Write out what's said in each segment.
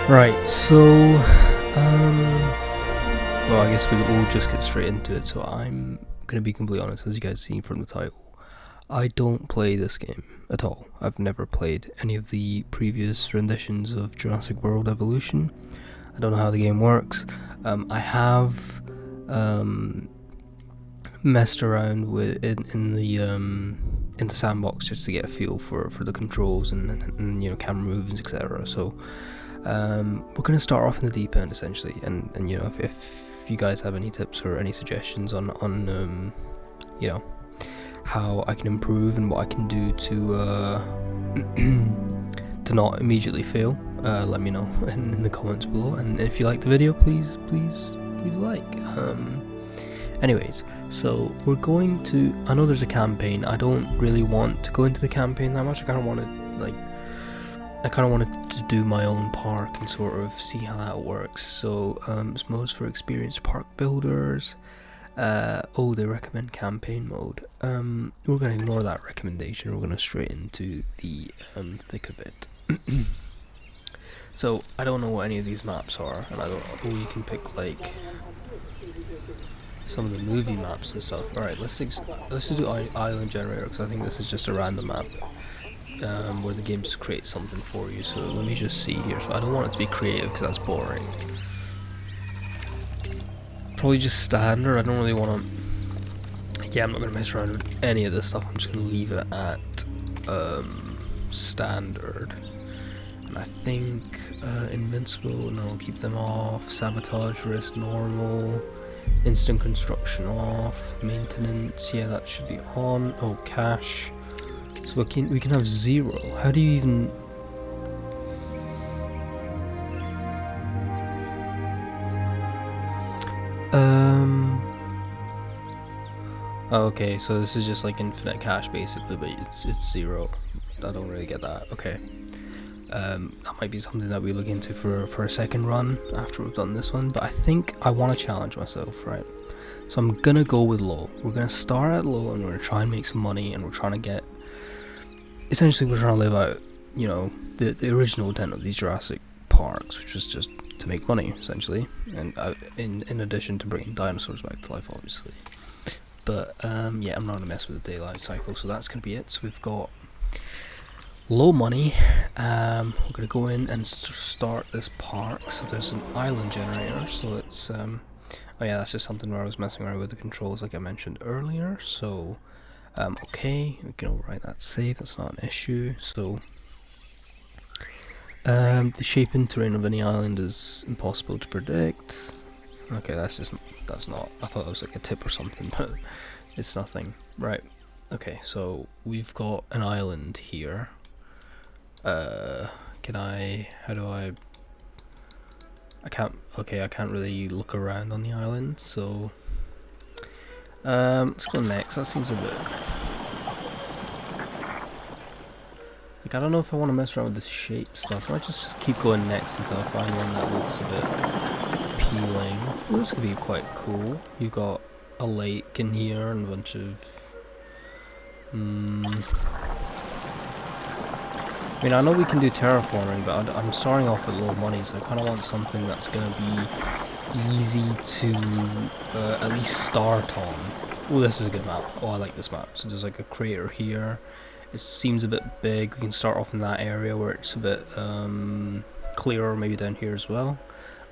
Right, so, well, I guess we'll just get straight into it. So I'm gonna be completely honest, as you guys see from the title, I don't play this game at all. I've never played any of the previous renditions of Jurassic World Evolution. I don't know how the game works. I have messed around with in the sandbox just to get a feel for the controls and you know, camera movements, etc. So we're gonna start off in the deep end essentially, and you know, if you guys have any tips or any suggestions on you know, how I can improve and what I can do to not immediately fail, let me know in the comments below. And if you like the video, please leave a like. Anyways, so we're going to, I know there's a campaign. I don't really want to go into the campaign that much. I kind of wanted to do my own park and sort of see how that works. So it's modes for experienced park builders. Oh, they recommend campaign mode. We're going to ignore that recommendation. We're going to straight into the thick of it. So I don't know what any of these maps are, and I don't. Oh, you can pick like some of the movie maps and stuff. All right, let's just do island generator, because I think this is just a random map where the game just creates something for you. So let me just see here. So I don't want it to be creative because that's boring. Probably just standard. I don't really want to. Yeah, I'm not gonna mess around with any of this stuff. I'm just gonna leave it at standard. And I think invincible. No, keep them off. Sabotage risk normal. Instant construction off. Maintenance. Yeah, that should be on. Oh, cash. So we can have 0. How do you even? Oh, okay, so this is just like infinite cash basically, but it's 0. I don't really get that. Okay. That might be something that we look into for a second run after we've done this one, but I think I want to challenge myself, right? So I'm gonna go with low. We're gonna start at low and we're gonna try and make some money, and we're trying to get, essentially we're trying to live out, you know, the original intent of these Jurassic parks, which was just to make money essentially, and in addition to bringing dinosaurs back to life, obviously. But yeah, I'm not gonna mess with the daylight cycle, so that's gonna be it. So we've got low money. We're gonna go in and start this park. So there's an island generator, so it's oh yeah, that's just something where I was messing around with the controls like I mentioned earlier. So okay, we can overwrite that save, that's not an issue. So the shape and terrain of any island is impossible to predict. Okay, that's not, I thought that was like a tip or something, but it's nothing. Right, okay, so we've got an island here. How do I can't really look around on the island, so let's go next. That seems a bit, like, I don't know if I want to mess around with this shape stuff. I might just keep going next until I find one that looks a bit appealing. Well, this could be quite cool. You've got a lake in here and a bunch of I mean, I know we can do terraforming, but I'm starting off with low money, so I kind of want something that's going to be easy to at least start on. Oh, this is a good map. Oh, I like this map. So there's like a crater here. It seems a bit big. We can start off in that area where it's a bit clearer, maybe down here as well.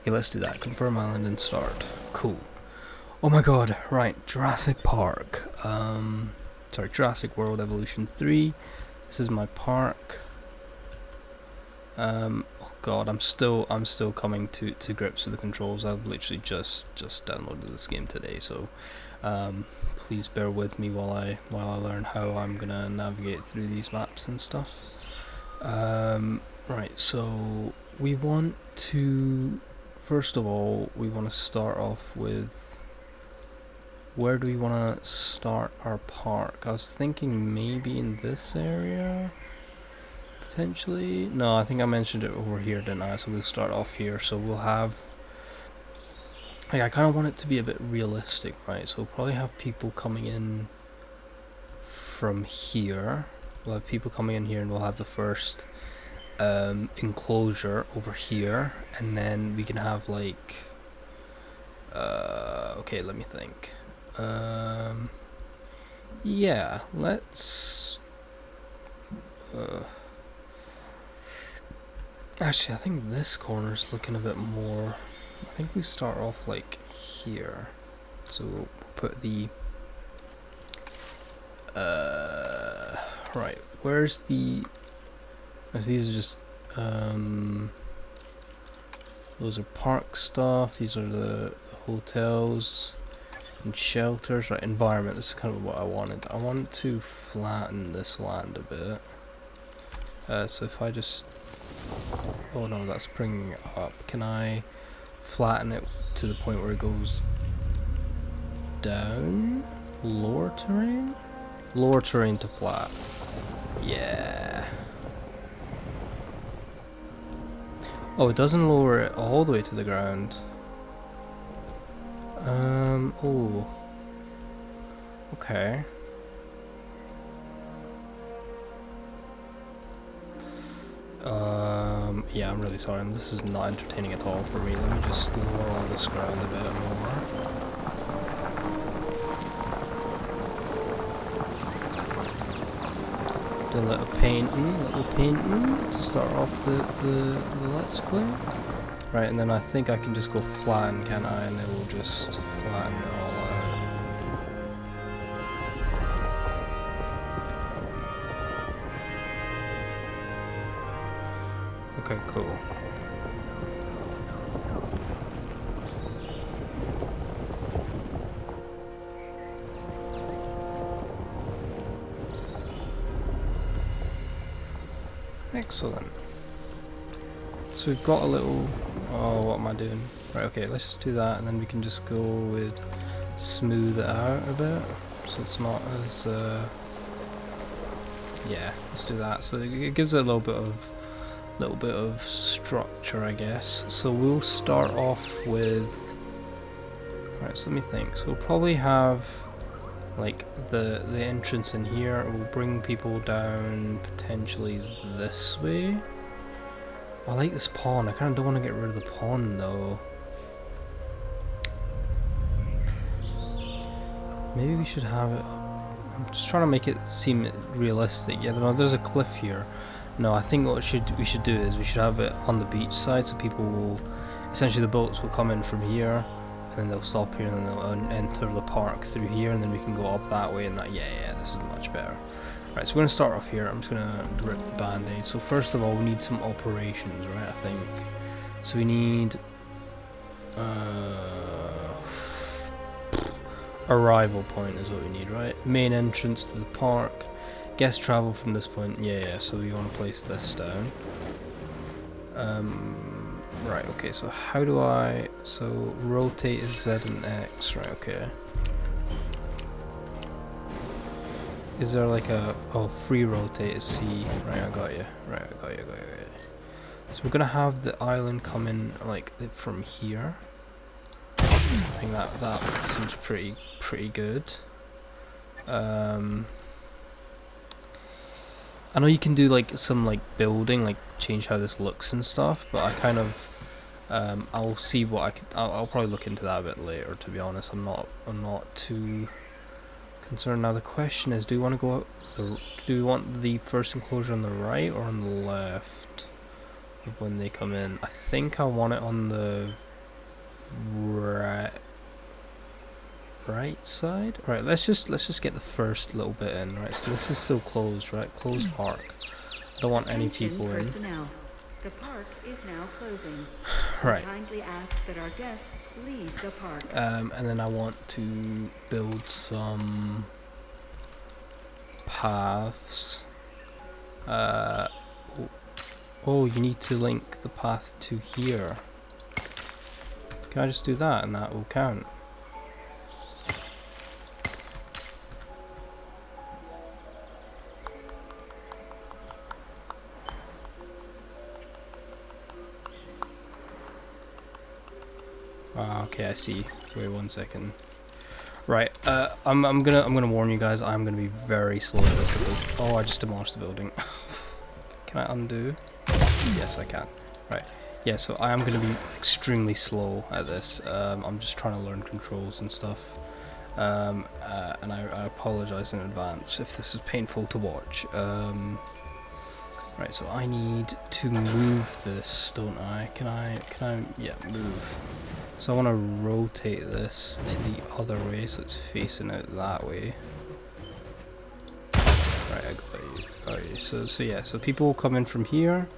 Okay, let's do that. Confirm island and start. Cool. Oh my god, right, Jurassic Park. Sorry, Jurassic World Evolution 3. This is my park. Oh god, I'm still coming to grips with the controls. I've literally just downloaded this game today, so please bear with me while I learn how I'm gonna navigate through these maps and stuff. Right, so we want to, first of all, we want to start off with, where do we want to start our park? I was thinking maybe in this area. Potentially. No, I think I mentioned it over here, didn't I? So we'll start off here. So we'll have, like, I kind of want it to be a bit realistic, right? So we'll probably have people coming in from here. We'll have people coming in here, and we'll have the first enclosure over here, and then we can have like okay, let me think. Yeah, let's actually, I think this corner's looking a bit more. I think we start off like here, so we'll put the right, where's the, these are just those are park stuff, these are the hotels and shelters. Right, environment, this is kind of what I wanted. I wanted to flatten this land a bit, so if I just, oh no, that's bringing it up. Can I flatten it to the point where it goes down? Lower terrain? Lower terrain to flat. Yeah. Oh, it doesn't lower it all the way to the ground. Oh. Okay. Yeah, I'm really sorry. This is not entertaining at all for me. Let me just lower all this ground a bit more. Do a little painting to start off the let's play. Right, and then I think I can just go flatten, can I? And it will just flatten it all out. Okay, cool. Excellent. So we've got a little, oh, what am I doing? Right, okay, let's just do that, and then we can just go with smooth it out a bit, so it's not as, yeah, let's do that. So it gives it a little bit of structure, I guess. So we'll start off with, right, so let me think. So we'll probably have like the entrance in here. We'll bring people down potentially this way. I like this pond. I kind of don't want to get rid of the pond though. Maybe we should have it. I'm just trying to make it seem realistic. Yeah, no, there's a cliff here. No, I think what we should do is we should have it on the beach side, so people will, essentially the boats will come in from here, and then they'll stop here, and then they'll enter the park through here, and then we can go up that way, and that, yeah, this is much better. Right, so we're going to start off here. I'm just going to rip the band-aid. So first of all, we need some operations, right, I think. So we need arrival point is what we need, right? Main entrance to the park. Guest travel from this point. Yeah, so we want to place this down. Right, okay, so how do I... So rotate is Z and X, right, okay. Is there like a... Oh, free rotate is C. Right, I got you. Right, I got you. So we're gonna have the island come in like from here. I think that seems pretty good. I know you can do like some like building, like change how this looks and stuff, but I kind of I'll see what I can. I'll probably look into that a bit later. To be honest, I'm not too concerned. Now the question is, do we want to go out do we want the first enclosure on the right or on the left of when they come in? I think I want it on the right side. Right, let's just get the first little bit in. Right, so this is still closed, right? Closed park. I don't want any people in. The park is now closing. Right. Kindly ask that our guests leave the park. And then I want to build some paths. Oh, you need to link the path to here. Can I just do that and that will count? Okay, I see. Wait 1 second. Right, I'm gonna warn you guys. I'm gonna be very slow at this. Oh, I just demolished the building. Can I undo? Yes, I can. Right. Yeah, so I am going to be extremely slow at this. I'm just trying to learn controls and stuff. And I apologize in advance if this is painful to watch. Right, so I need to move this, don't I? Can I, yeah, move. So I want to rotate this to the other way, so it's facing out that way. Right, I got you. So yeah, so people will come in from here.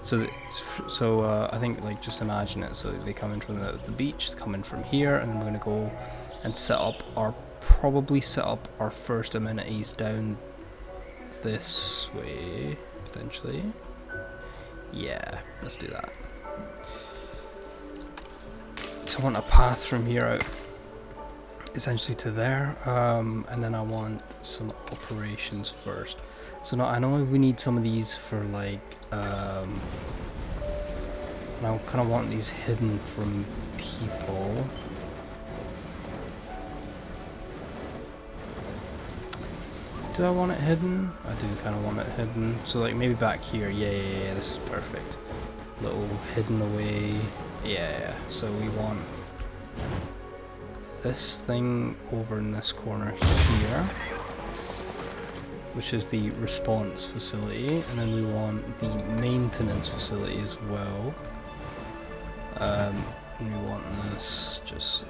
So I think, like, just imagine it. So they come in from the beach, come in from here, and then we're gonna go and probably set up our first amenities down this way, potentially. Yeah, let's do that. So I want a path from here out, essentially to there, and then I want some operations first. So now I know we need some of these for, like, and I kind of want these hidden from people. Do I want it hidden? I do kind of want it hidden. So, like, maybe back here. Yeah, this is perfect. Little hidden away. Yeah. So we want this thing over in this corner here, which is the response facility, and then we want the maintenance facility as well. And we want this just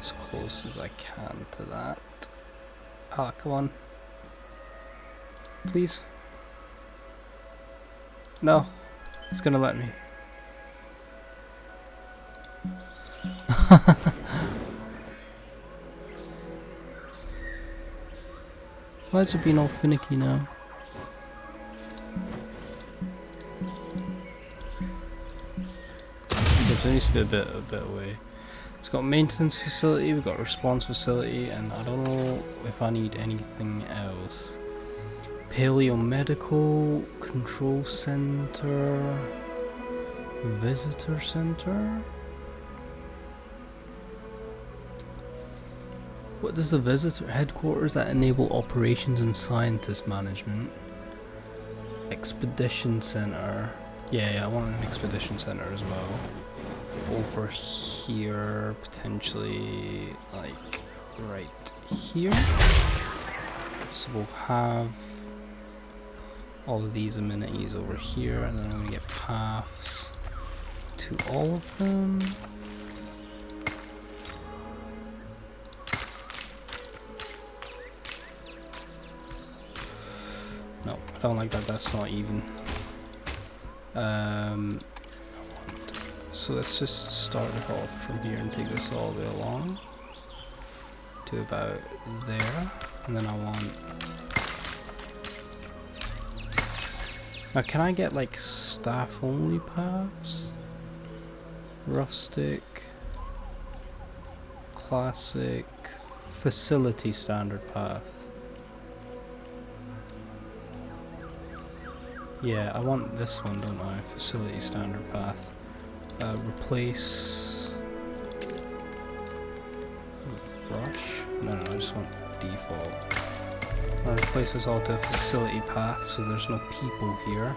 as close as I can to that. Ah, come on. Please. No, it's gonna let me. Why is it being all finicky now? Okay, so it needs to be a bit away. It's got maintenance facility, we've got response facility, and I don't know if I need anything else. Paleomedical control center, visitor center. What does the visitor headquarters that enable operations and scientist management? Expedition center. Yeah, I want an expedition center as well. Over here, potentially, like, right here. So we'll have all of these amenities over here, and then I'm gonna get paths to all of them. No, I don't like that, that's not even. So let's just start it off from here and take this all the way along to about there, and then I want. Now, can I get, like, staff only paths? Rustic, classic, facility standard path. Yeah, I want this one, don't I? Facility standard path. Replace brush? No, I just want default. I'll replace this all to a facility path so there's no people here.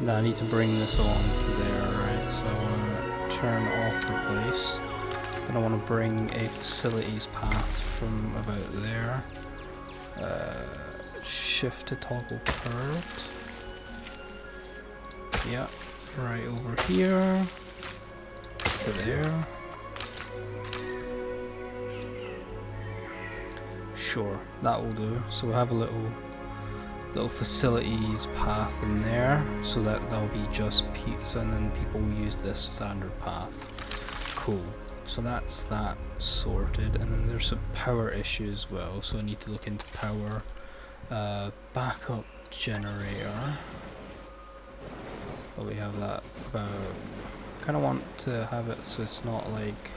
Then I need to bring this on to there, right? So I want to turn off replace. Then I want to bring a facilities path from about there. Shift to toggle curved. Yeah, right over here to there. Sure, that will do. So we'll have a little facilities path in there, so that that'll be just so, and then people will use this standard path. Cool. So that's that sorted, and then there's some power issue as well. So I need to look into power. Backup generator. Well, we have that about. Kind of want to have it so it's not like.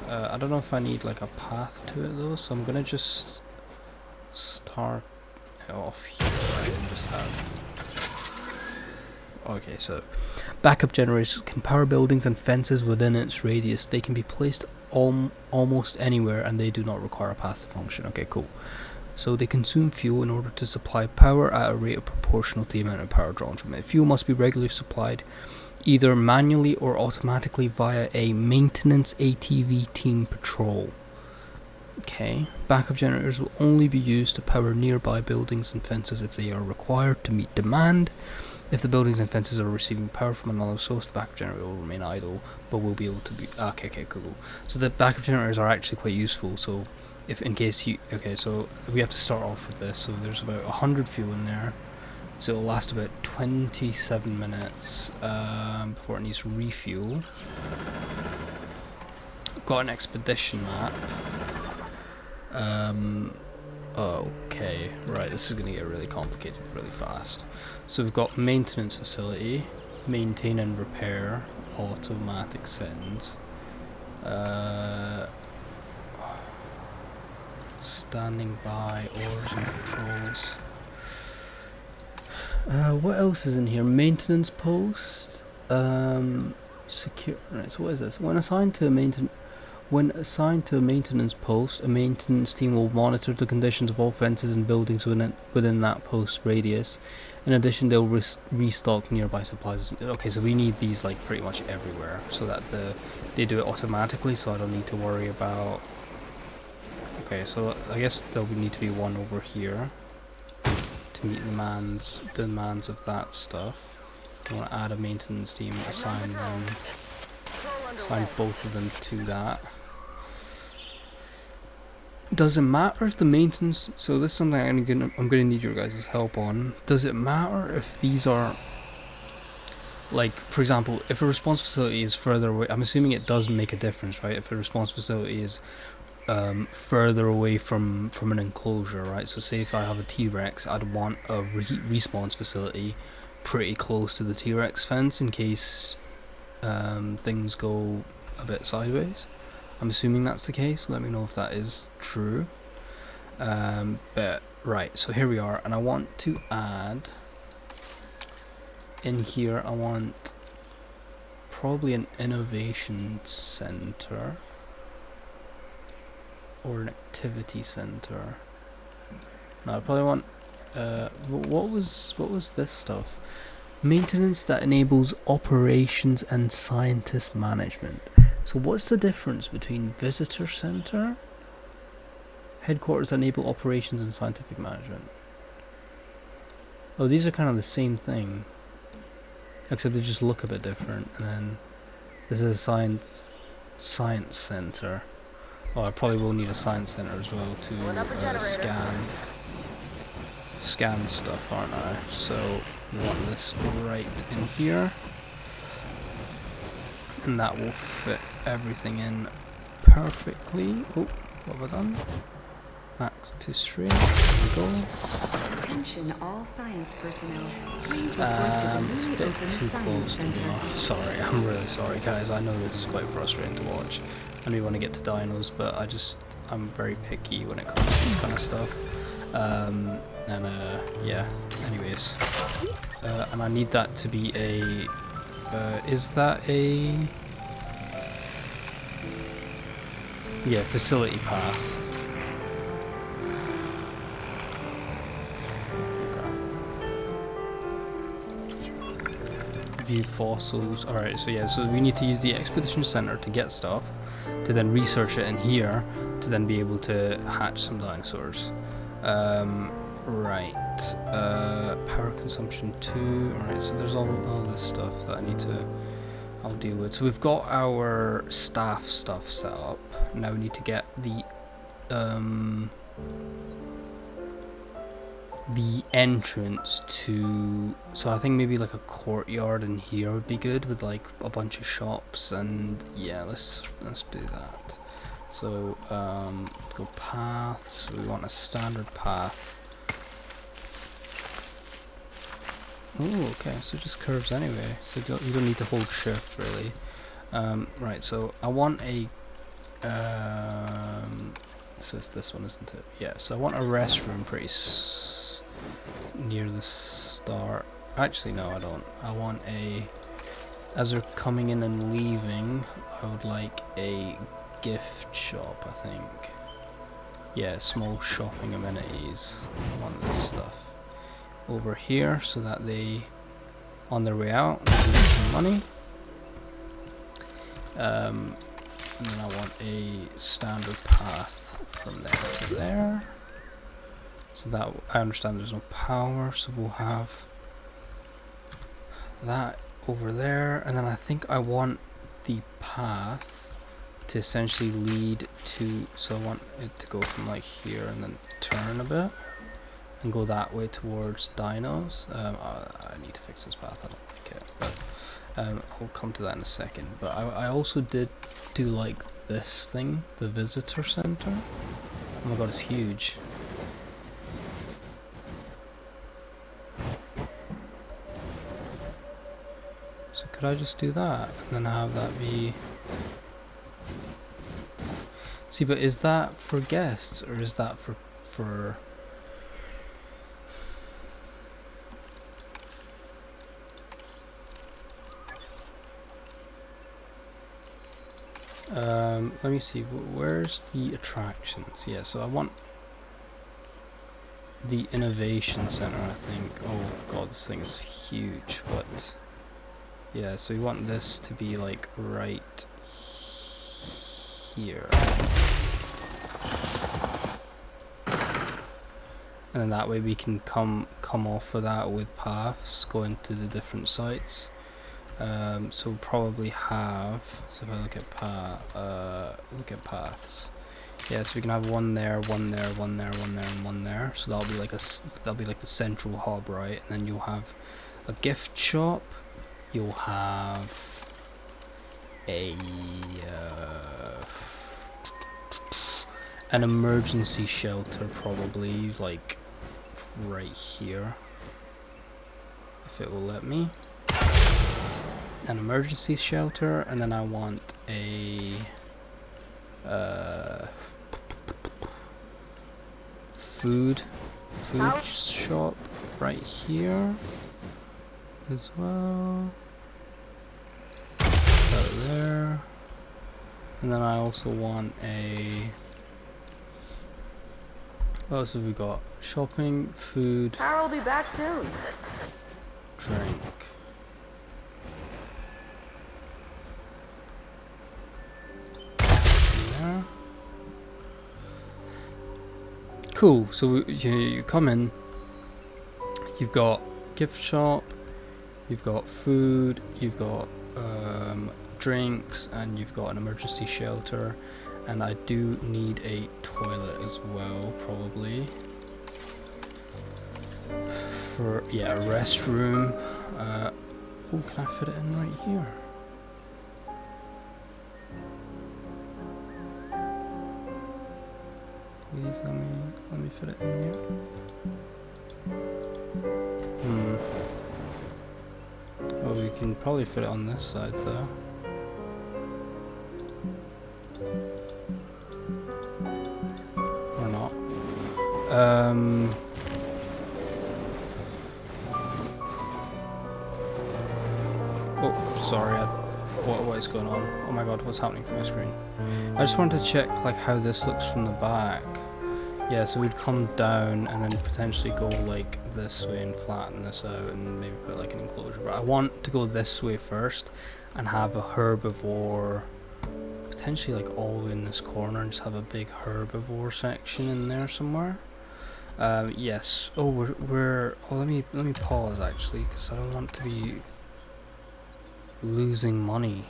I don't know if I need like a path to it though, so I'm gonna just start it off here, right, and just have. Okay, so backup generators can power buildings and fences within its radius. They can be placed almost anywhere, and they do not require a path to function. Okay, cool. So they consume fuel in order to supply power at a rate proportional to the amount of power drawn from it. Fuel must be regularly supplied either manually or automatically via a maintenance ATV team patrol. Okay, backup generators will only be used to power nearby buildings and fences if they are required to meet demand. If the buildings and fences are receiving power from another source, the backup generator will remain idle, but will be able to be... Okay, cool. So the backup generators are actually quite useful, so if in case you... Okay, so we have to start off with this, so there's about 100 fuel in there, so it'll last about 27 minutes before it needs to refuel. Got an expedition map. Okay, right, this is going to get really complicated really fast. So we've got maintenance facility, maintain and repair, automatic settings, standing by, orders and controls. What else is in here? Maintenance post, secure. Right, so what is this? When assigned to a maintenance post, a maintenance team will monitor the conditions of all fences and buildings within that post radius. In addition, they'll restock nearby supplies. Okay, so we need these like pretty much everywhere, so that they do it automatically, so I don't need to worry about... Okay, so I guess there would need to be one over here to meet the demands of that stuff. I want to add a maintenance team, assign both of them to that. Does it matter if the maintenance... So this is something I'm gonna need your guys' help on. Does it matter if these are... Like, for example, if a response facility is further away... I'm assuming it does make a difference, right? If a response facility is further away from an enclosure, right? So say if I have a T-Rex, I'd want a response facility pretty close to the T-Rex fence in case things go a bit sideways. I'm assuming that's the case. Let me know if that is true. But right, so here we are, and I want to add in here, I want probably an innovation center or an activity center. No, I probably want what was this stuff? Maintenance that enables operations and scientist management. So what's the difference between visitor center, headquarters that enable operations and scientific management? Oh, these are kind of the same thing, except they just look a bit different. And then this is a science center. Oh, I probably will need a science center as well to scan stuff, aren't I? So we want this right in here, and that will fit everything in perfectly. Oh, what have I done? Back to straight. There we go. Attention all science personnel. It's a bit too close to me. Sorry, I'm really sorry, guys. I know this is quite frustrating to watch. I do want to get to dinos, but I'm very picky when it comes to this kind of stuff. Yeah. Anyways, and I need that to be a. Is that a? Yeah, facility path. View fossils. Alright, so yeah, so we need to use the expedition center to get stuff, to then research it in here, to then be able to hatch some dinosaurs. Right. Power consumption 2. Alright, so there's all this stuff that I'll deal with. So we've got our staff stuff set up. Now we need to get the entrance to, so I think maybe like a courtyard in here would be good, with like a bunch of shops, and yeah, let's do that. So go paths. We want a standard path. Oh, okay, so just curves anyway, so you don't need to hold shift really. Right, so I want a so it's this one, isn't it? Yeah, so I want a restroom pretty near the start. Actually, no, I don't. I want a, as they're coming in and leaving, I would like a gift shop, I think. yeah, small shopping amenities. I want this stuff over here so that they, on their way out, they lose some money. And then I want a standard path from there to there. So that, I understand there's no power, so we'll have that over there. And then I think I want the path to essentially lead to, so I want it to go from like here and then turn a bit and go that way towards dinos. I need to fix this path, I don't like it, but I'll come to that in a second. But I also did do like this thing, the visitor center. Oh my god, it's huge. So could I just do that and then have that be... See, but is that for guests or is that for let me see, where's the attractions? Yeah, so I want the innovation center, I think. Oh god, this thing is huge, but yeah, so we want this to be like right here. And then that way we can come off of that with paths going to the different sites. So we'll probably have, so if I look at paths, yeah, so we can have one there, one there, one there, one there, and one there. So that'll be like the central hub, right? And then you'll have a gift shop. You'll have a an emergency shelter, probably like right here, if it will let me. An emergency shelter, and then I want a food shop right here as well. Out there, and then I also want a. What else have we got? Shopping, food. Power will be back soon. Drink. Yeah. Cool. So you come in. You've got gift shop. You've got food. You've got drinks, and you've got an emergency shelter. And I do need a toilet as well, probably. For, yeah, a restroom. Oh, can I fit it in right here? Please let me fit it in here. Oh, we can probably fit it on this side though. Or not. Oh, sorry. What is going on? Oh my god, what's happening to my screen? I just wanted to check like how this looks from the back. Yeah, so we'd come down and then potentially go like this way and flatten this out and maybe put like an enclosure. But I want to go this way first and have a herbivore, potentially like all the way in this corner, and just have a big herbivore section in there somewhere. Yes. Oh, we're. Oh, let me pause actually, because I don't want to be losing money.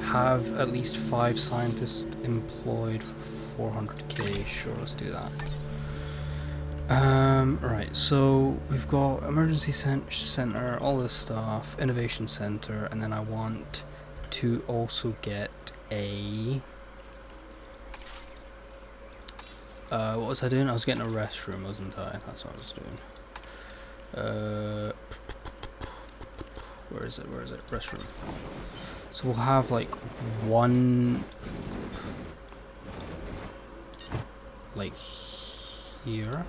Have at least 5 scientists employed for 400k. Sure, let's do that. Right, so we've got emergency center, all this stuff, innovation center, and then I want to also get a. What was I doing? I was getting a restroom, wasn't I? That's what I was doing. Where is it? Where is it? Restroom. So we'll have like one, like here.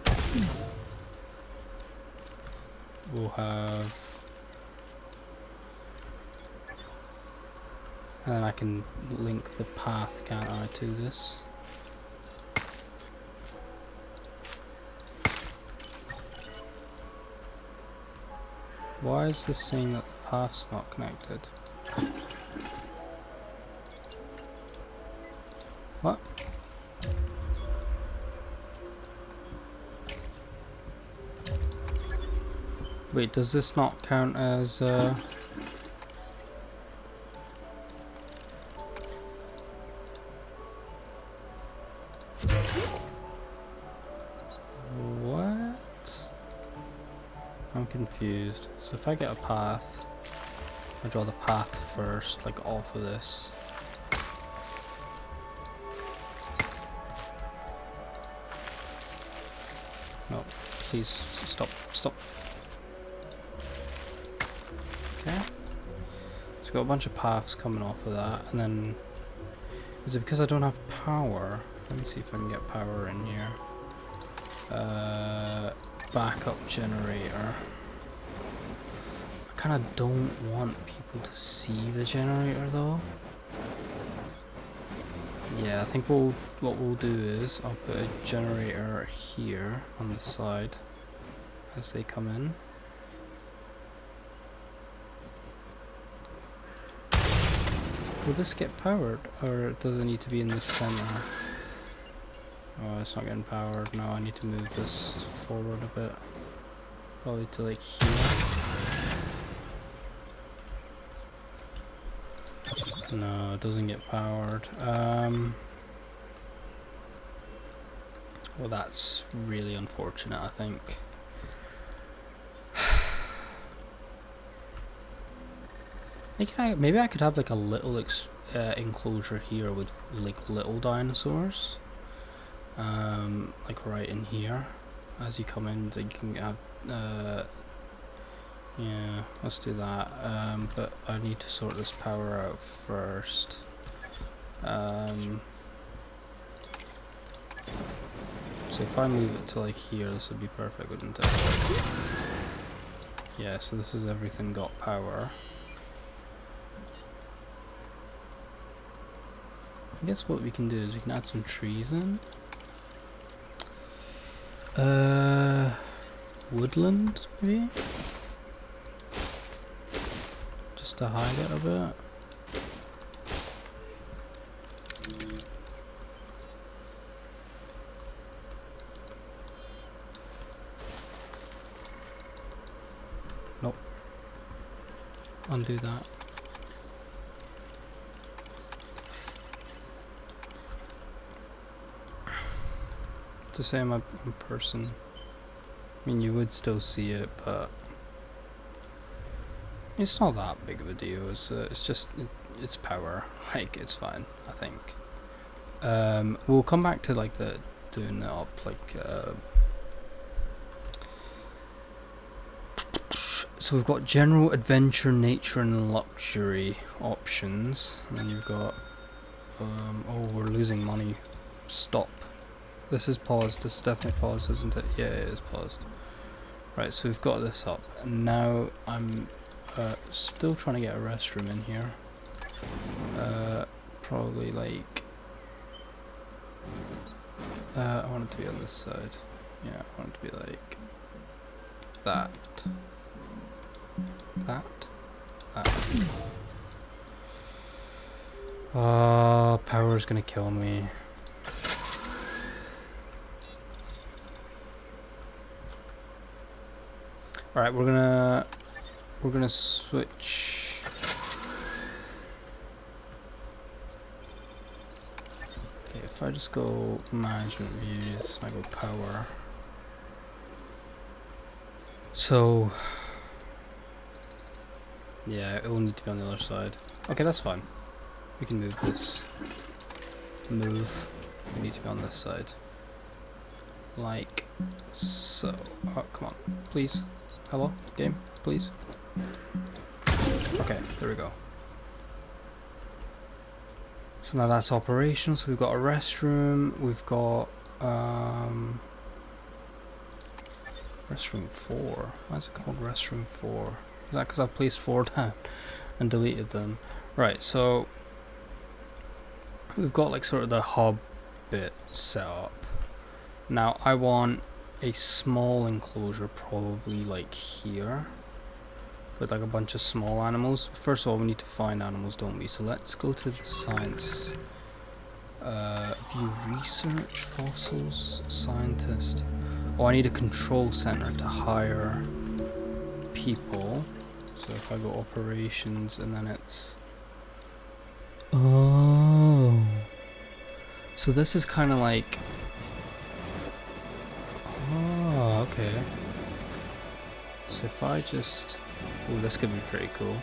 We'll have And then I can link the path, can't I, to this? Why is this saying that the path's not connected? What? Wait, does this not count as what? I'm confused. So if I get a path, I draw the path first, like off of this. No, please stop, stop. Okay. So got a bunch of paths coming off of that, and then is it because I don't have power? Let me see if I can get power in here. Backup generator. I kind of don't want people to see the generator though. Yeah, I think what we'll do is I'll put a generator here on the side as they come in. Will this get powered, or does it need to be in the center? Oh, it's not getting powered. No, I need to move this forward a bit. Probably to like here. No, it doesn't get powered. Well, that's really unfortunate, I think. Maybe I could have like a little enclosure here with like little dinosaurs. Like right in here. As you come in, you can have yeah, let's do that. But I need to sort this power out first. So if I move it to like here, this would be perfect, wouldn't it? Yeah, so this is everything got power. I guess what we can do is we can add some trees in. Woodland, maybe? Just to hide it a bit. Nope. Undo that. To say I'm a person. I mean, you would still see it, but it's not that big of a deal. It's just it's power. Like, it's fine, I think. We'll come back to like the doing it up like. So we've got general, adventure, nature, and luxury options, and then you've got. Oh, we're losing money. Stop. This is paused. This is definitely paused, isn't it? Yeah, it is paused. Right, so we've got this up, and now I'm still trying to get a restroom in here. Probably like I want it to be on this side. Yeah, I want it to be like that. Oh, power's gonna kill me. Alright, we're gonna switch. Okay, if I just go management views, I go power. So yeah, it will need to be on the other side. Okay, that's fine. We can move this. Move. We need to be on this side. Like so. Oh, come on, please. Hello, game, please. Okay, there we go. So now that's operational. So we've got a restroom. We've got restroom 4. Why is it called restroom 4? Is that because I placed 4 down and deleted them? Right. So we've got like sort of the hub bit set up. Now I want a small enclosure, probably like here, with like a bunch of small animals. First of all, we need to find animals, don't we? So let's go to the science. View research, fossils, scientist. Oh, I need a control center to hire people. So if I go operations and then it's... Oh. So this is kind of like... Oh, okay. So if I just... Oh, this could be pretty cool.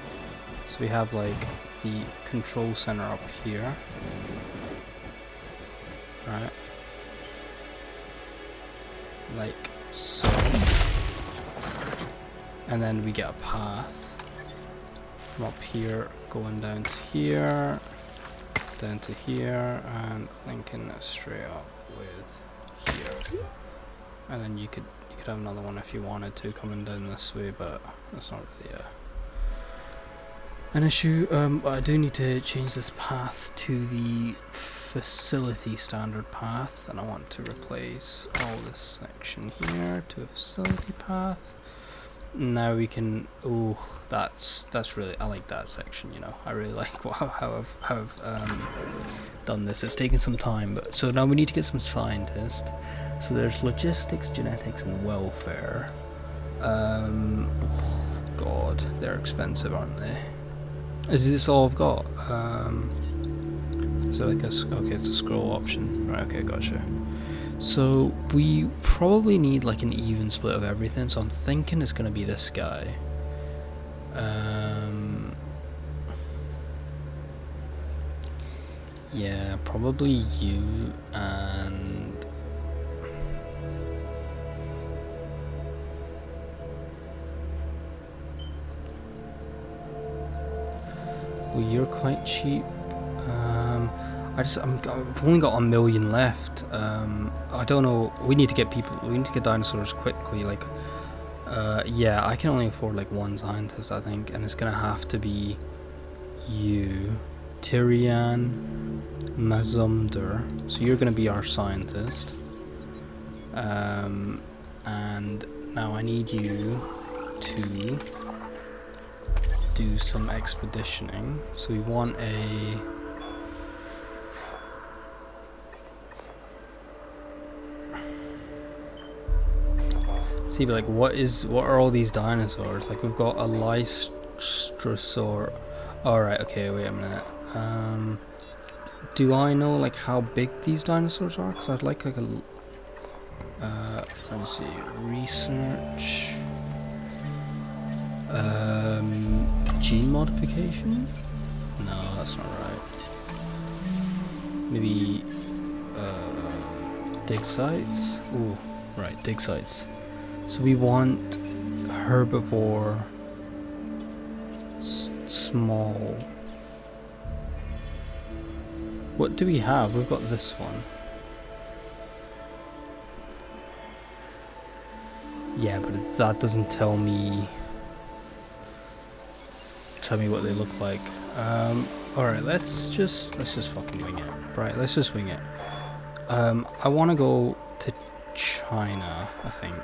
So we have like the control center up here. Right. Like so. And then we get a path from up here going down to here, down to here, and linking it straight up with here. And then you could have another one if you wanted to coming down this way, but that's not really an issue. I do need to change this path to the facility standard path, and I want to replace all this section here to a facility path. Now we can... Oh, that's really... I like that section, you know. I really like how I've done this. It's taken some time, but so now we need to get some scientists. So there's logistics, genetics, and welfare. Oh God, they're expensive, aren't they? Is this all I've got? So I guess, okay, it's a scroll option. Right, okay, gotcha. So we probably need like an even split of everything, so I'm thinking it's gonna be this guy. Yeah, probably you and... Well, you're quite cheap. I've only got 1 million left. I don't know. We need to get people. We need to get dinosaurs quickly. Like, yeah, I can only afford like 1 scientist, I think, and it's gonna have to be you, Tyrian Mazumder. So you're gonna be our scientist. And now I need you to do some expeditioning. So we want a... See, but like, what are all these dinosaurs? Like, we've got a Lystrosaur. Alright, okay, wait a minute. Do I know like how big these dinosaurs are? Because I'd like a let me see, research, gene modification? No, that's not right. Maybe dig sites? Ooh, right, dig sites. So we want herbivore, small. What do we have? We've got this one. Yeah, but that doesn't tell me what they look like. Alright, let's just fucking wing it. Right, let's just wing it. I want to go to China, I think.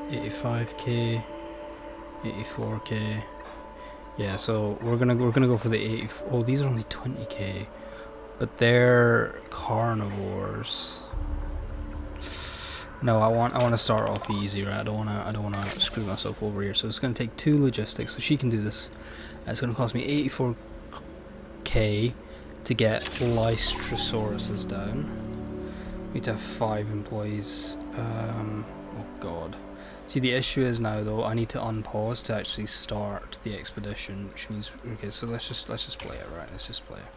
85k, 84k. Yeah, so we're gonna go for the 80. Oh, these are only 20k, but they're carnivores. No, I want to start off easy, right? I don't wanna screw myself over here. So it's gonna take 2 logistics, so she can do this. It's gonna cost me 84k to get Lystrosaurus down. We need to have 5 employees. Oh god. See, the issue is now though, I need to unpause to actually start the expedition, which means, okay, so let's just play it, right? Let's just play it.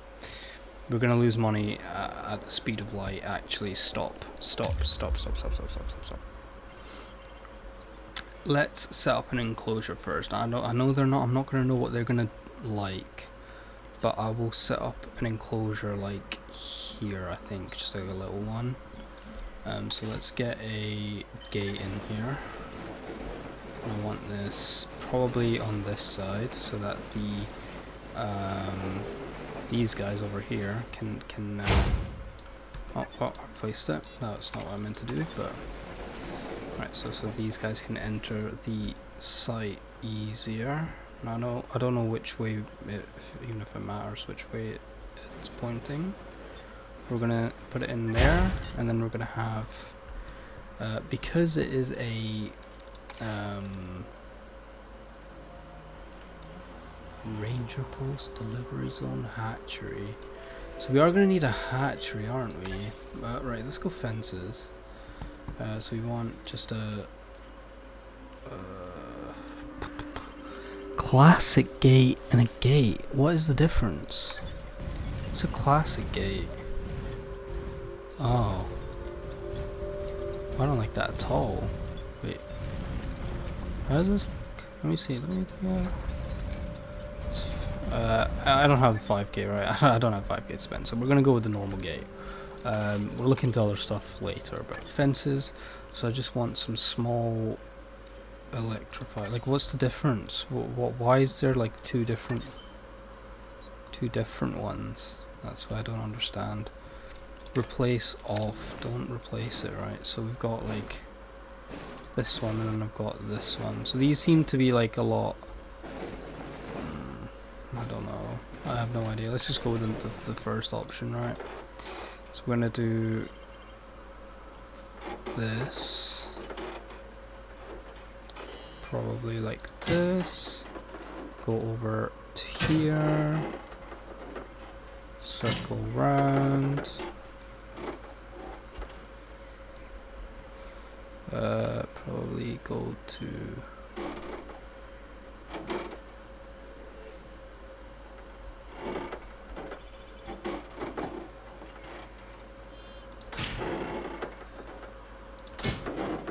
We're gonna lose money at the speed of light. Actually, stop. Let's set up an enclosure first. I know they're not. I'm not gonna know what they're gonna like, but I will set up an enclosure like here. I think just like a little one. So let's get a gate in here. I want this probably on this side so that the these guys over here can oh, I placed it. No, it's not what I meant to do, but right. So these guys can enter the site easier. Now, I don't know which way, even if it matters which way it's pointing. We're gonna put it in there, and then we're gonna have because it is a ranger post, delivery zone, hatchery. So we are going to need a hatchery, aren't we? Right, let's go fences. So we want just a classic gate and a gate. What is the difference? It's a classic gate. Oh. I don't like that at all. Wait. How does this look? Let me see. I don't have the 5k, right? I don't have 5k to spend, so we're gonna go with the normal gate. We'll look into other stuff later, but fences. So I just want some small electrify. Like, what's the difference? Why is there like two different ones? That's what I don't understand. Replace off. Don't replace it, right? So we've got like this one, and then I've got this one. So these seem to be like a lot. I don't know. I have no idea. Let's just go with the first option, right? So we're gonna do this. Probably like this. Go over to here. Circle round. Probably go to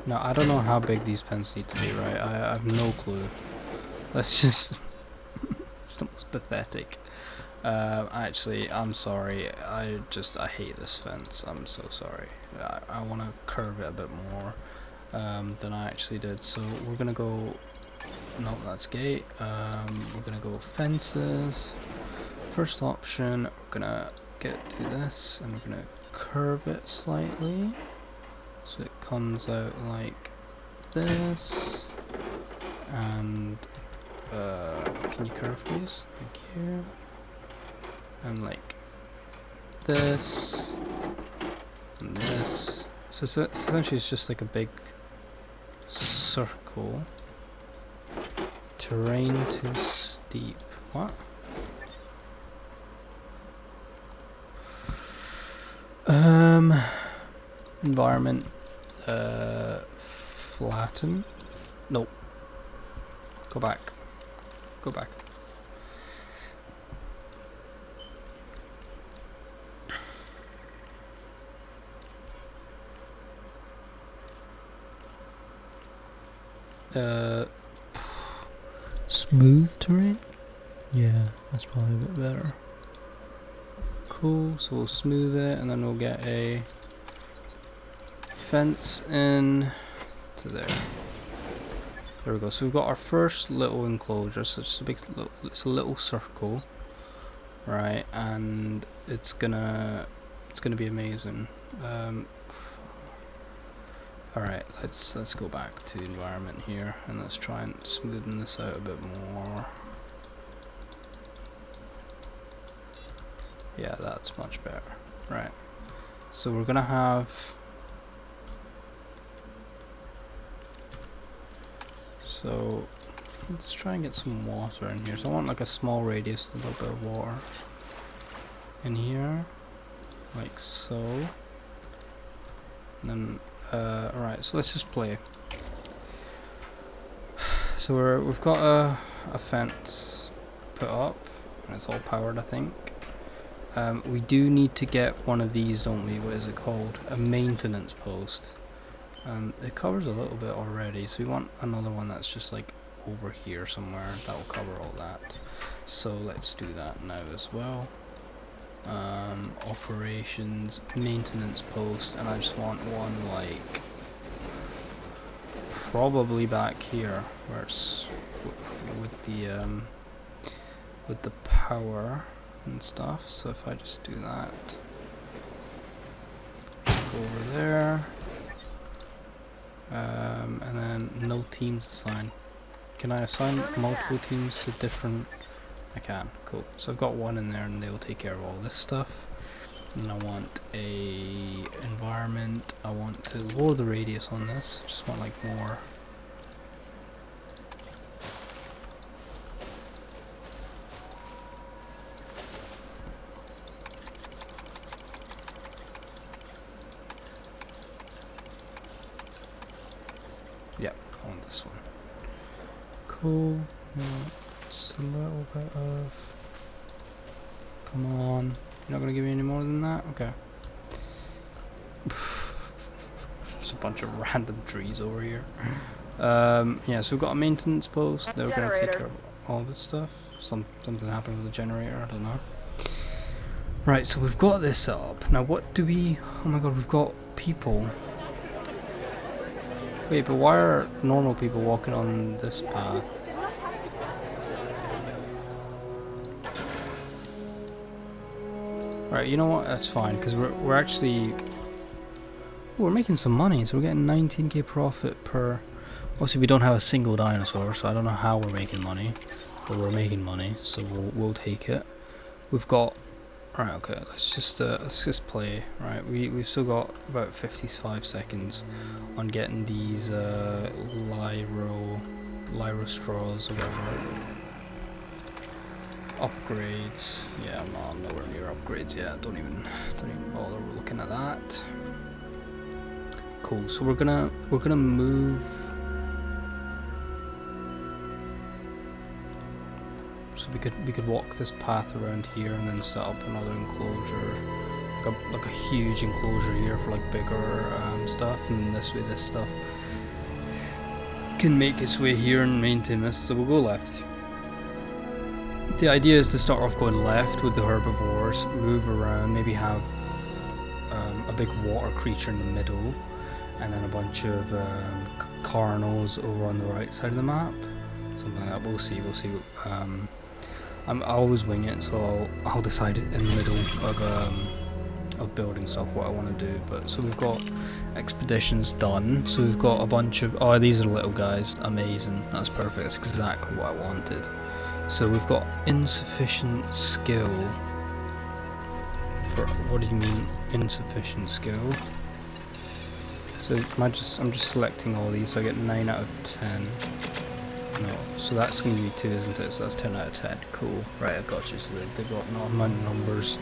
now. I don't know how big these pens need to be, right? I have no clue. Let's just it's the most pathetic. Actually, I'm sorry. I hate this fence. I'm so sorry. I want to curve it a bit more than I actually did. So we're gonna go. No, that's gate. We're gonna go fences. First option. We're gonna do this, and we're gonna curve it slightly, so it comes out like this. And can you curve, please? Thank you. And like this and this. So essentially it's just like a big circle. Terrain too steep. What? Environment flatten. Nope. Go back. Go back. Smooth terrain? Yeah, that's probably a bit better. Cool, so we'll smooth it, and then we'll get a fence in to there. There we go. So we've got our first little enclosure. So it's a little circle, right? And it's gonna be amazing. All right, let's go back to environment here, and let's try and smoothen this out a bit more. Yeah, that's much better. Right. So we're gonna have. So let's try and get some water in here. So I want like a small radius, a little bit of water in here, like so. And then, alright, so let's just play. So we've got a fence put up, and it's all powered, I think. We do need to get one of these, don't we? What is it called? A maintenance post. It covers a little bit already, so we want another one that's just like over here somewhere. That will cover all that. So let's do that now as well. Operations, maintenance post, and I just want one like probably back here where it's with the power. and stuff. So if I just do that, just go over there, and then no teams assigned. Can I assign multiple teams to different? I can. Cool. So I've got one in there, and they will take care of all this stuff. And I want a environment. I want to lower the radius on this. Just want like more. Yep, I want this one. Cool. Just a little bit of. Come on. You're not gonna give me any more than that? Okay. There's a bunch of random trees over here. Yeah, so we've got a maintenance post. They're gonna take care of all this stuff. Something happened with the generator, I don't know. Right, so we've got this up. Now what do we... Oh my god, we've got people. Wait, but why are normal people walking on this path? Right, you know what? That's fine, because we're actually... We're making some money, so we're getting 19k profit per... Obviously we don't have a single dinosaur, so I don't know how we're making money. But we're making money, so we'll take it. We've got... Right, okay, let's just play. Right, we've still got about 55 seconds on getting these lyro straws or whatever. Upgrades. Yeah, I'm nowhere near upgrades yet. Don't even bother looking at that. Cool. So we're gonna move. So we could walk this path around here and then set up another enclosure, like a huge enclosure here for like bigger stuff, and then this way this stuff can make its way here and maintain this. So we'll go left. The idea is to start off going left with the herbivores, move around, maybe have a big water creature in the middle, and then a bunch of carnos over on the right side of the map. Something like that. We'll see. I always wing it, so I'll decide in the middle of building stuff what I want to do. But so we've got expeditions done. So we've got a bunch of... Oh, these are the little guys. Amazing. That's perfect. That's exactly what I wanted. So we've got insufficient skill. For what do you mean insufficient skill? So I'm just selecting all these, so I get 9 out of 10. No, so that's going to be 2, isn't it? So that's 10 out of 10. Cool. Right, I've got you. So they've got an amount of numbers.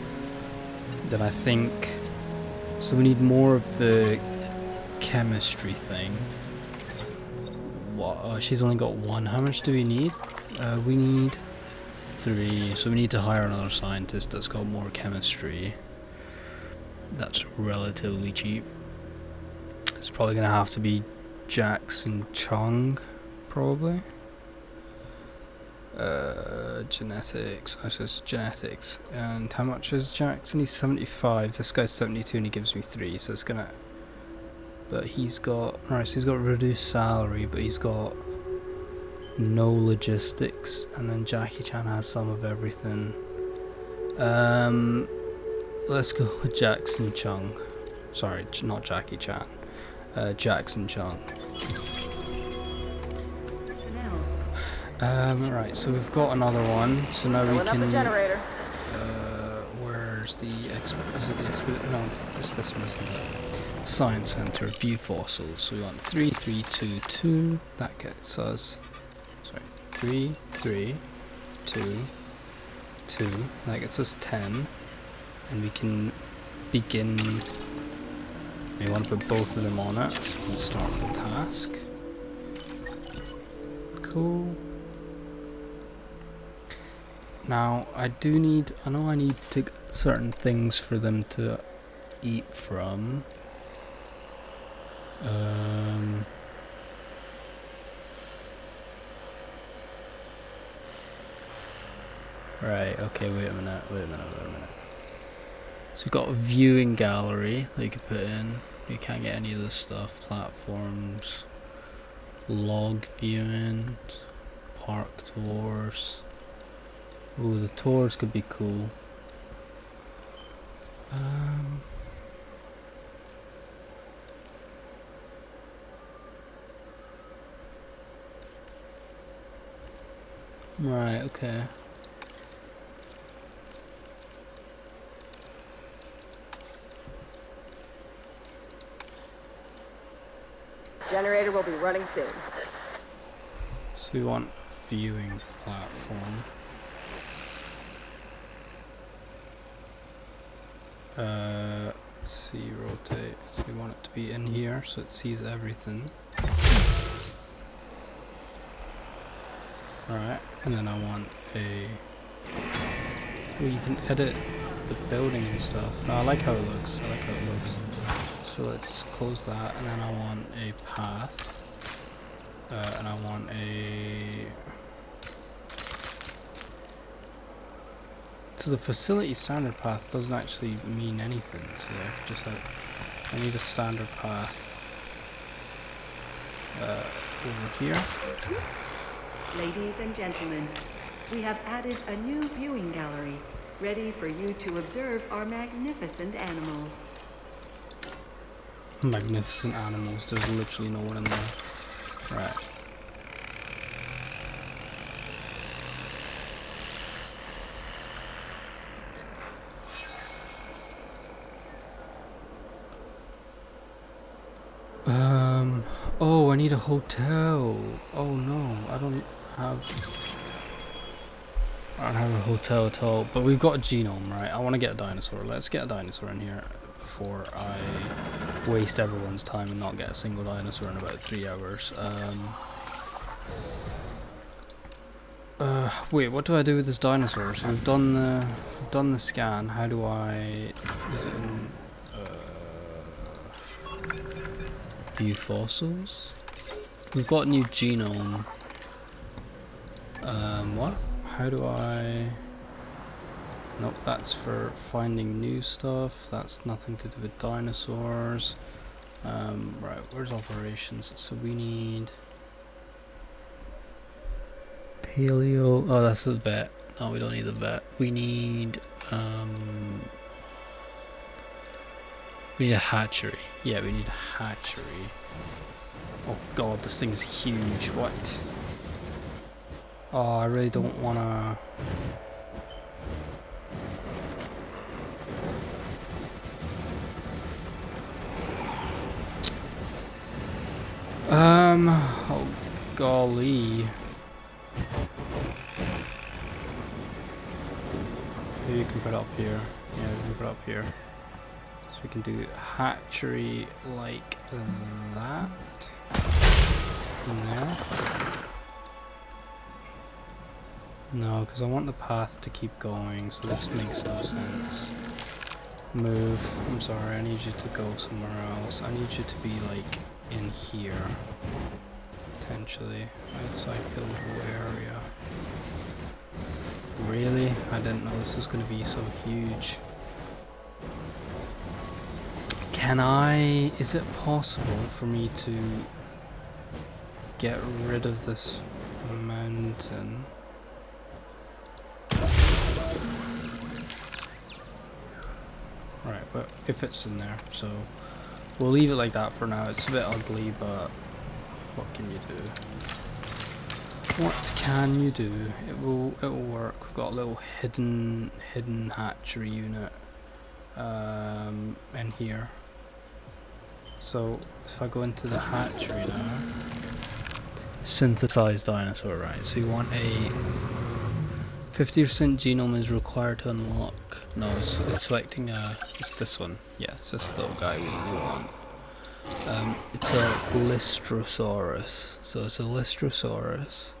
Then I think... So we need more of the chemistry thing. What? She's only got 1. How much do we need? We need 3. So we need to hire another scientist that's got more chemistry. That's relatively cheap. It's probably going to have to be Jackson Chung, probably. Genetics. I says genetics. And how much is Jackson? He's 75. This guy's 72 and he gives me 3, so it's gonna... But he's got... Right, so he's got reduced salary, but he's got no logistics. And then Jackie Chan has some of everything. Let's go with Jackson Chung. Sorry, not Jackie Chan. Jackson Chung. Right, so we've got another one. So now we can. The generator. Where's the No, this one isn't it. Science Center. View fossils. So we want 3, 3, 2, 2. That gets us. Sorry, 3, 3, 2, 2. That gets us 10, and we can begin. We want to put both of them on it and start the task. Cool. Now I know I need to certain things for them to eat from. Right, okay, wait a minute. So we've got a viewing gallery that you can put in. You can't get any of this stuff. Platforms, log viewing, park tours. Ooh, the tours could be cool. Right, okay. Generator will be running soon. So we want viewing platform. See, rotate. So we want it to be in here so it sees everything. Alright, and then I want a... Well, you can edit the building and stuff. No, I like how it looks. I like how it looks. So let's close that, and then I want a path. And I want a... So the facility standard path doesn't actually mean anything, so I could just have... I need a standard path over here. Ladies and gentlemen, we have added a new viewing gallery, ready for you to observe our magnificent animals. Magnificent animals, there's literally no one in there. Right. Oh, I need a hotel. Oh no, I don't have a hotel at all. But we've got a genome, right? I want to get a dinosaur. Let's get a dinosaur in here before I waste everyone's time and not get a single dinosaur in about 3 hours. Wait, what do I do with this dinosaur? So we've done the scan. How do I... Is it in... View fossils? We've got new genome. What? How do I... Nope, that's for finding new stuff. That's nothing to do with dinosaurs. Right, where's operations? So we need... Paleo... Oh, that's the vet. No, we don't need the vet. We need... We need a hatchery. Yeah, we need a hatchery. Oh god, this thing is huge. What? Oh, I really don't wanna... Oh golly. Maybe you can put it up here. Yeah, we can put it up here. So we can do hatchery like that. In there. No, because I want the path to keep going, so this makes no sense. Move. I'm sorry, I need you to go somewhere else. I need you to be like in here. Potentially. Outside buildable area. Really? I didn't know this was going to be so huge. Can I... Is it possible for me to get rid of this mountain? Right, but if it's in there, so we'll leave it like that for now. It's a bit ugly, but what can you do? What can you do? It'll work. We've got a little hidden hatchery unit in here. So if I go into the hatchery now, synthesized dinosaur, right? So you want a 50% genome is required to unlock. No, it's selecting it's this one. Yeah, it's this little guy we want. It's a Lystrosaurus. So it's a Lystrosaurus.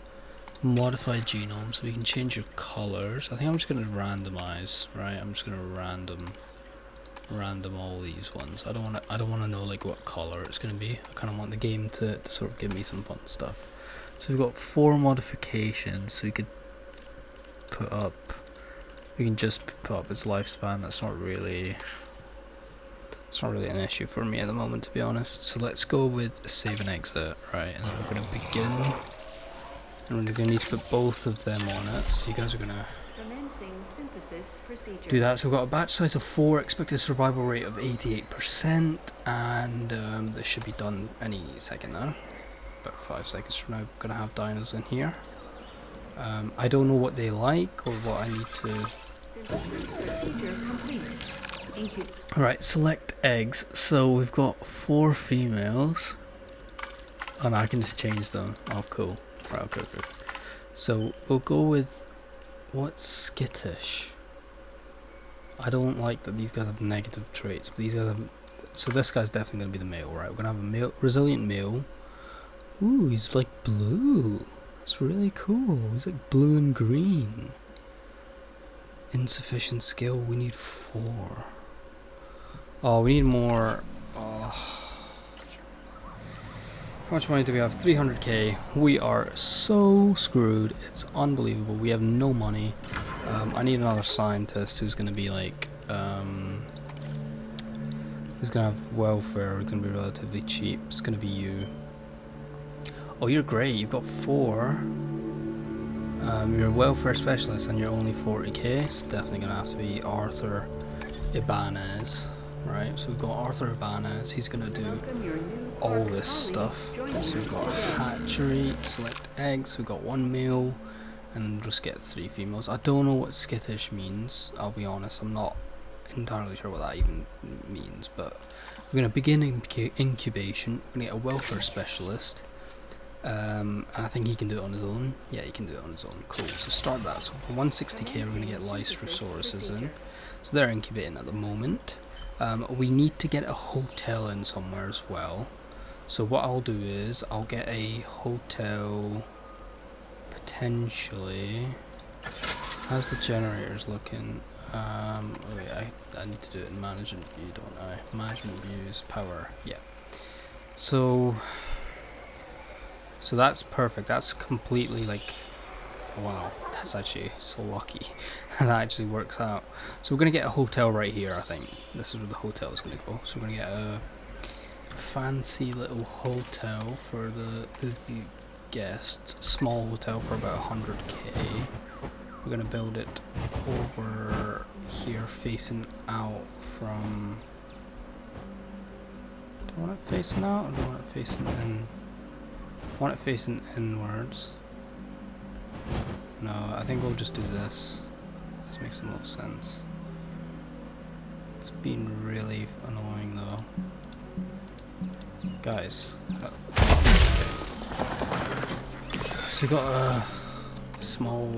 Modified genome, so we can change your colors. I think I'm just gonna randomize, right? I'm just gonna random all these ones. I don't wanna know like what color it's gonna be. I kinda want the game to sort of give me some fun stuff. So we've got 4 modifications, so we could put up, we can just put up its lifespan. That's not really, it's not really an issue for me at the moment, to be honest. So let's go with save and exit, right? And then we're going to begin, and we're going to need to put both of them on it. So you guys are going to Commencing synthesis procedure. do that. So we've got a batch size of 4, expected survival rate of 88%, and this should be done any second now. About 5 seconds from now, we're gonna have dinos in here. I don't know what they like or what I need to. Synthesis procedure complete. Right, select eggs. So we've got 4 females. Oh no, I can just change them. Oh cool. Right, okay, good. So we'll go with what's skittish. I don't like that these guys have negative traits, but these guys have. So this guy's definitely gonna be the male, right? We're gonna have a male, resilient male. Ooh, he's like blue. That's really cool. He's like blue and green. Insufficient skill. We need 4. Oh, we need more. Oh. How much money do we have? 300k. We are so screwed. It's unbelievable. We have no money. I need another scientist who's going to be like, who's going to have welfare, who's going to be relatively cheap. It's going to be you. Oh, you're great. You've got 4. You're a welfare specialist and you're only 40k. It's definitely going to have to be Arthur Ibanez. Right, so we've got Arthur Ibanez. He's going to do all this stuff. So we've got hatchery, select eggs, we've got 1 male, and just get 3 females. I don't know what skittish means, I'll be honest. I'm not entirely sure what that even means, but we're going to begin incubation. We're going to get a welfare specialist, and I think he can do it on his own. Yeah, he can do it on his own. Cool, so start that. So for 160k we're going to get Lystrosaurus in. So they're incubating at the moment. We need to get a hotel in somewhere as well. So what I'll do is I'll get a hotel potentially. How's the generators looking? Oh wait, I need to do it in management view, don't I? Management views, power, yeah. So that's perfect. That's completely like, wow, that's actually so lucky. That actually works out. So we're going to get a hotel right here, I think. This is where the hotel is going to go. So we're going to get a fancy little hotel for the guests. Small hotel for about 100k. We're going to build it over here facing out from... Do I want it facing out or do I want it facing in? I want it facing inwards. No, I think we'll just do this. This makes the most sense. It's been really annoying though. Guys. So we got a small...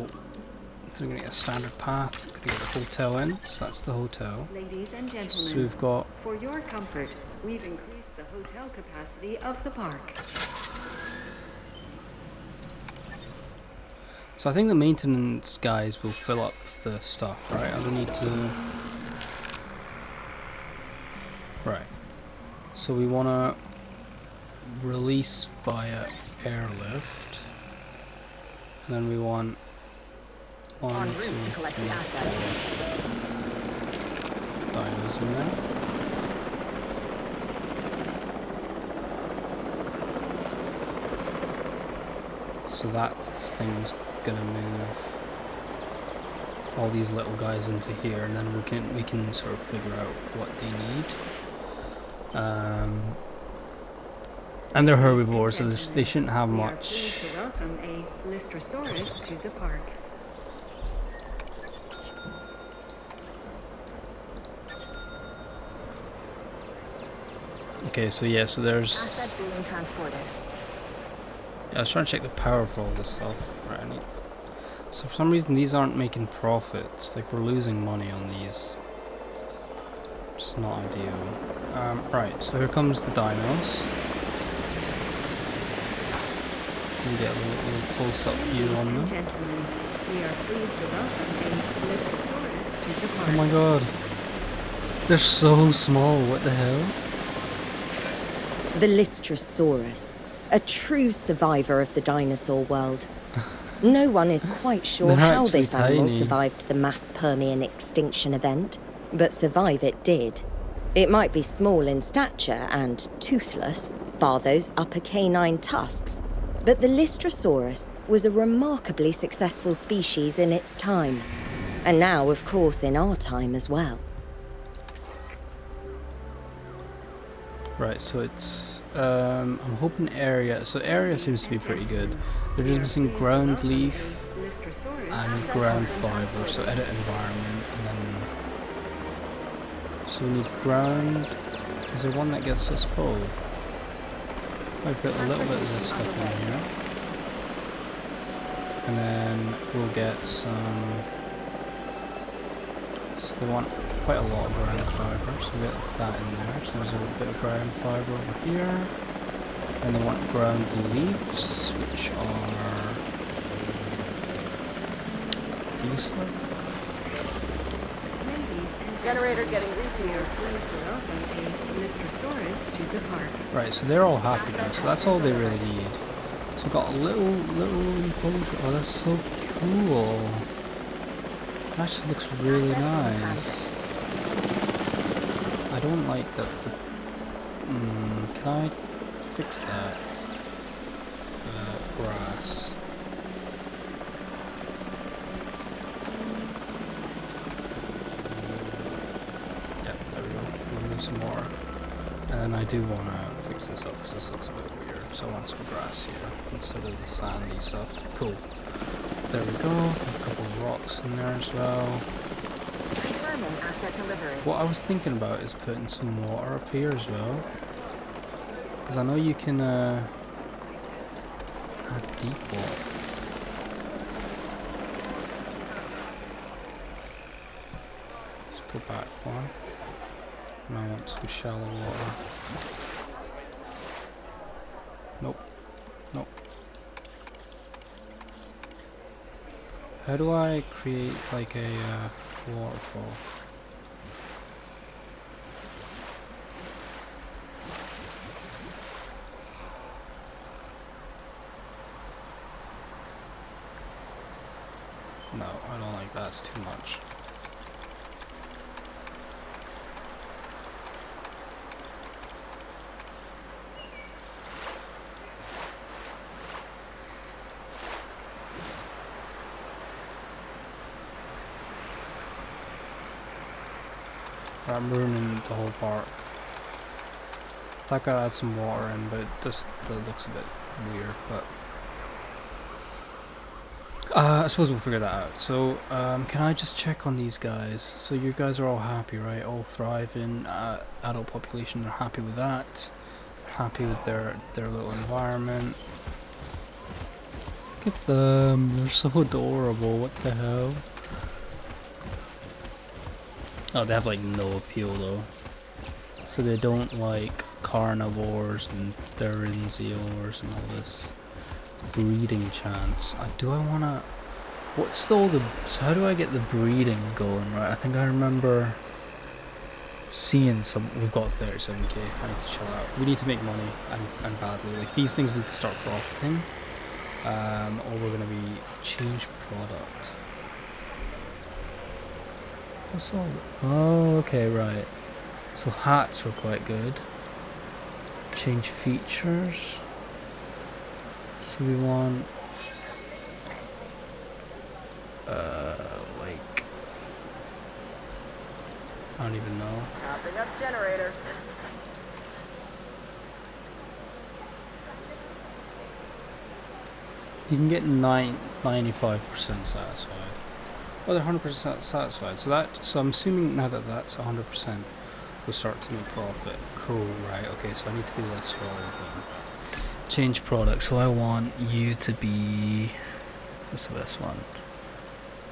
So we're going to get a standard path. We're going to get the hotel in. So that's the hotel. Ladies and gentlemen, so we've got... For your comfort, we've increased the hotel capacity of the park. So I think the maintenance guys will fill up the stuff, right? I don't need to... Right. So we want to release via airlift. And then we want... 1, 2, 3, 4 dinos in there. So that thing's gonna move all these little guys into here, and then we can sort of figure out what they need. And they're herbivores, so they shouldn't have much. We are pleased to welcome a Lystrosaurus to the park. Okay, so yeah, so there's... Asset being transported. Yeah, I was trying to check the power for all this stuff. Right, I need... So for some reason these aren't making profits. Like we're losing money on these. Just not ideal. Right, so here comes the dinos. We get a little close-up view on them. Gentlemen, we are pleased to welcome a Lystrosaurus to the park. Oh my god. They're so small, what the hell? The Lystrosaurus, a true survivor of the dinosaur world. No one is quite sure They're how actually this animal tiny. survived the mass Permian extinction event, but survive it did. It might be small in stature and toothless, bar those upper canine tusks, but the Lystrosaurus was a remarkably successful species in its time. And now, of course, in our time as well. Right, so it's I'm hoping area. So area seems to be pretty good. They're just missing ground leaf and ground fiber. So edit environment, and then so we need ground. Is there one that gets us both? I put a little bit of this stuff in here, and then we'll get some. So they want quite a lot of ground fibre, so we'll get that in there. So there's a little bit of ground fibre over here. And they want ground leaves, which are these stuff. Generator getting refueled. Pleased to welcome a Listersaurus to the park. Right, so they're all happy now, so that's all they really need. So we've got a little enclosure. Oh, that's so cool. It actually looks really nice. I don't like that. Can I fix that? Grass. Yep, there we go. Remove some more. And I do want to fix this up because this looks a bit weird. So I want some grass here instead of the sandy stuff. Cool. There we go. A couple of rocks in there as well. What I was thinking about is putting some water up here as well. Because I know you can add deep water. Let's go back one. And I want some shallow water. Nope. Nope. How do I create like a waterfall? No, I don't like that. It's too much. I'm ruining the whole park. I thought I could add some water in, but it just looks a bit weird. But I suppose we'll figure that out. So can I just check on these guys? So you guys are all happy, right? All thriving. Adult population are happy with that. They're happy with their little environment. Look at them. They're so adorable. What the hell? Oh, they have like no appeal though. So they don't like carnivores and therenziors and all this breeding chance. Do I wanna... What's all the... So how do I get the breeding going, right? I think I remember seeing some... We've got 37k. I need to chill out. We need to make money and badly. Like these things need to start profiting. Or we're gonna be change product. What's all... Oh, okay, right. So hats were quite good. Change features. So we want... like... I don't even know. Popping up generator. You can get 95% satisfied. Oh, they're 100% satisfied. So I'm assuming now that that's 100%, we'll start to make profit. Cool, right? Okay, so I need to do this for all of them. Change product. So I want you to be... What's the best one?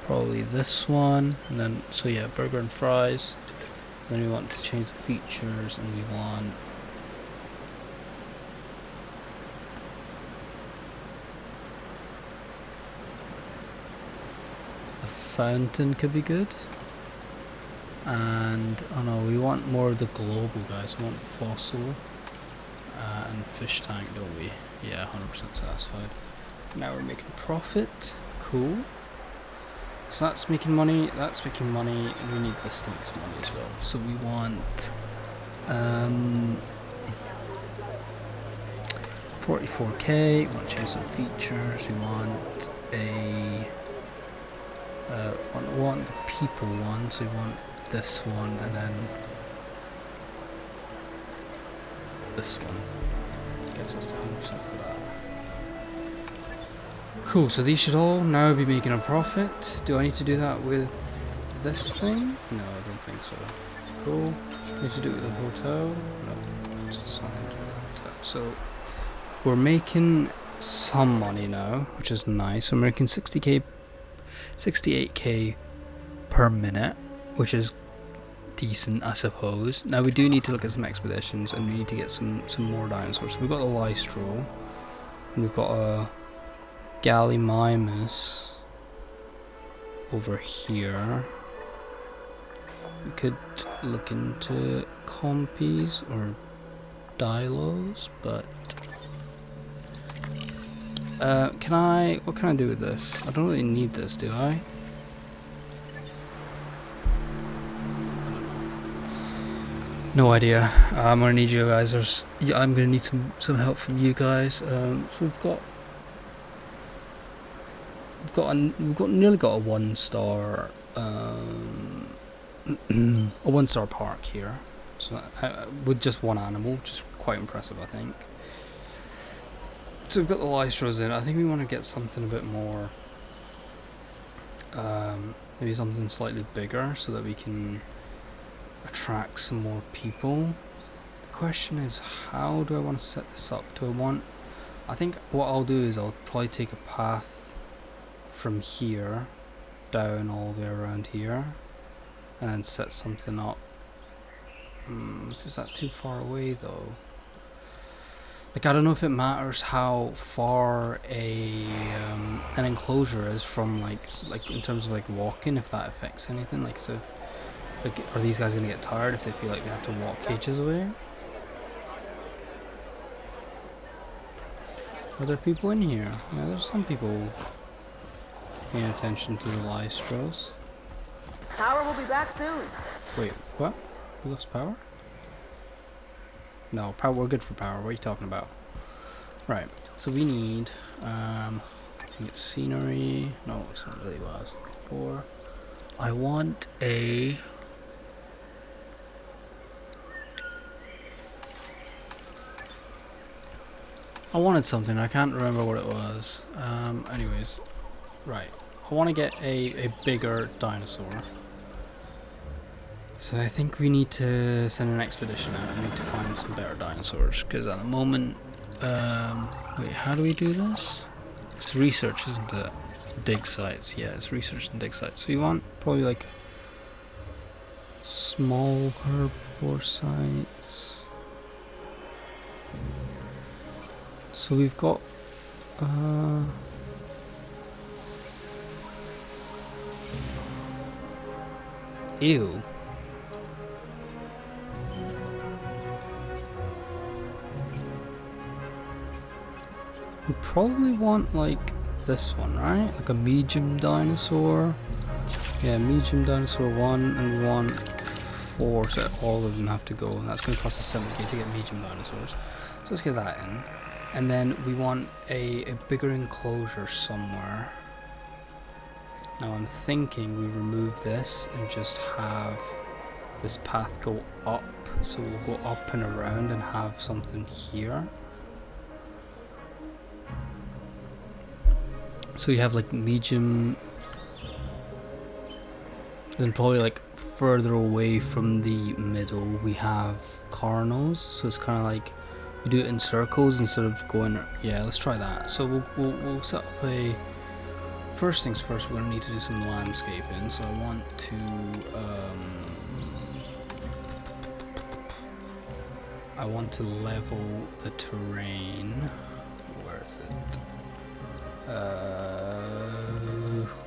Probably this one. And then, so yeah, burger and fries. Then we want to change the features, and we want... Fountain could be good, and oh no, we want more of the global guys. We want fossil and fish tank, don't we? Yeah, 100% satisfied. Now we're making profit. Cool. So that's making money. That's making money. And we need this to make some money as well. So we want 44k. We want to change some features. We want a want the people one, so we want this one and then this one. Gets us to 100% for that. Cool, so these should all now be making a profit. Do I need to do that with this thing? No, I don't think so. Cool. Need to do it with the hotel? No, just nothing to do with the hotel. So we're making some money now, which is nice. We're making 60k, 68k per minute, which is decent, I suppose. Now we do need to look at some expeditions, and we need to get some more dinosaurs. So we've got the Lystro, and we've got a Gallimimus over here. We could look into Compies or Dilos, but what can I do with this? I don't really need this, do I? No idea. I'm gonna need you guys. I'm gonna need some help from you guys. So we've nearly got a 1-star a 1-star park here. So with just one animal, which is quite impressive, I think. So we've got the Lystros in. I think we want to get something a bit more, maybe something slightly bigger, so that we can attract some more people. The question is, how do I want to set this up? I think what I'll do is I'll probably take a path from here down all the way around here and then set something up. Is that too far away though? Like, I don't know if it matters how far an enclosure is from like in terms of like walking, if that affects anything. Like, so like, are these guys gonna get tired if they feel like they have to walk ages away? Are there people in here? Yeah, there's some people paying attention to the Lystros. Power will be back soon. Wait, what? We lost power? No, power. We're good for power. What are you talking about? Right. So we need scenery. No, it's not really what I was looking for. I want a. I wanted something. I can't remember what it was. Anyways, right. I want to get a bigger dinosaur. So I think we need to send an expedition out. We need to find some better dinosaurs, because at the moment, wait, how do we do this? It's research, isn't it? Dig sites, yeah, it's research and dig sites. So we want probably like small herbivore sites. So we've got ew. We probably want like this one, right? Like a medium dinosaur. Yeah, medium dinosaur 1, and we want 4, so all of them have to go, and that's going to cost us 7k to get medium dinosaurs. So let's get that in. And then we want a bigger enclosure somewhere. Now I'm thinking we remove this and just have this path go up. So we'll go up and around and have something here. So you have like medium, then probably like further away from the middle we have Carnos. So it's kind of like we do it in circles instead of going. Yeah, let's try that. So we'll set up a. First things first, we're gonna need to do some landscaping. So I want to level the terrain. Where is it?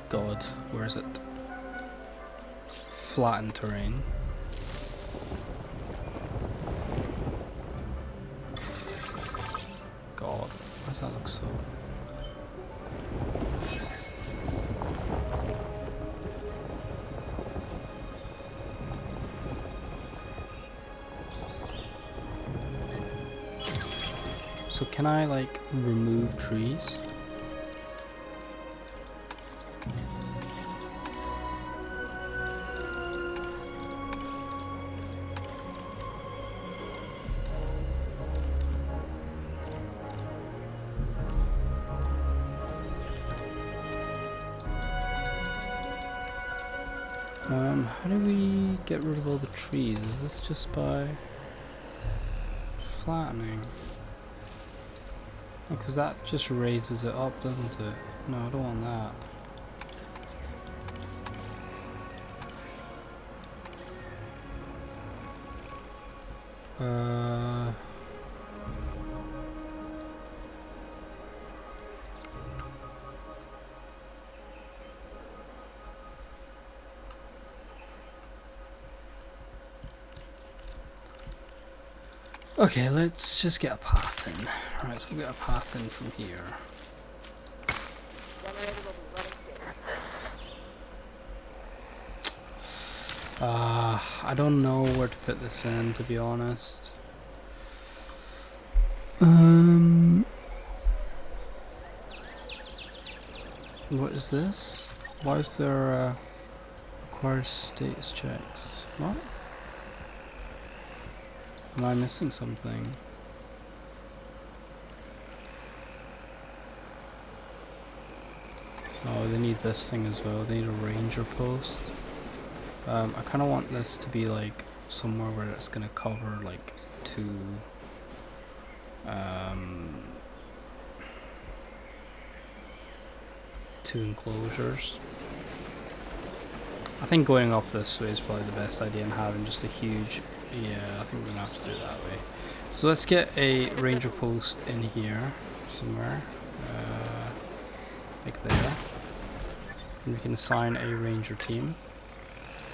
God, where is it? Flatten terrain. God, why does that look so? So can I like remove trees? How do we get rid of all the trees? Is this just by flattening? Because that just raises it up, doesn't it? No, I don't want that. Okay, let's just get a path in. Right, so we'll get a path in from here. I don't know where to fit this in, to be honest. What is this? Why is there requires status checks? What? Am I missing something? Oh, they need this thing as well. They need a ranger post. I kind of want this to be like somewhere where it's gonna cover like two enclosures. I think going up this way is probably the best idea, and having just a huge, yeah, I think we're gonna have to do it that way. So let's get a ranger post in here somewhere, like there, and we can assign a ranger team.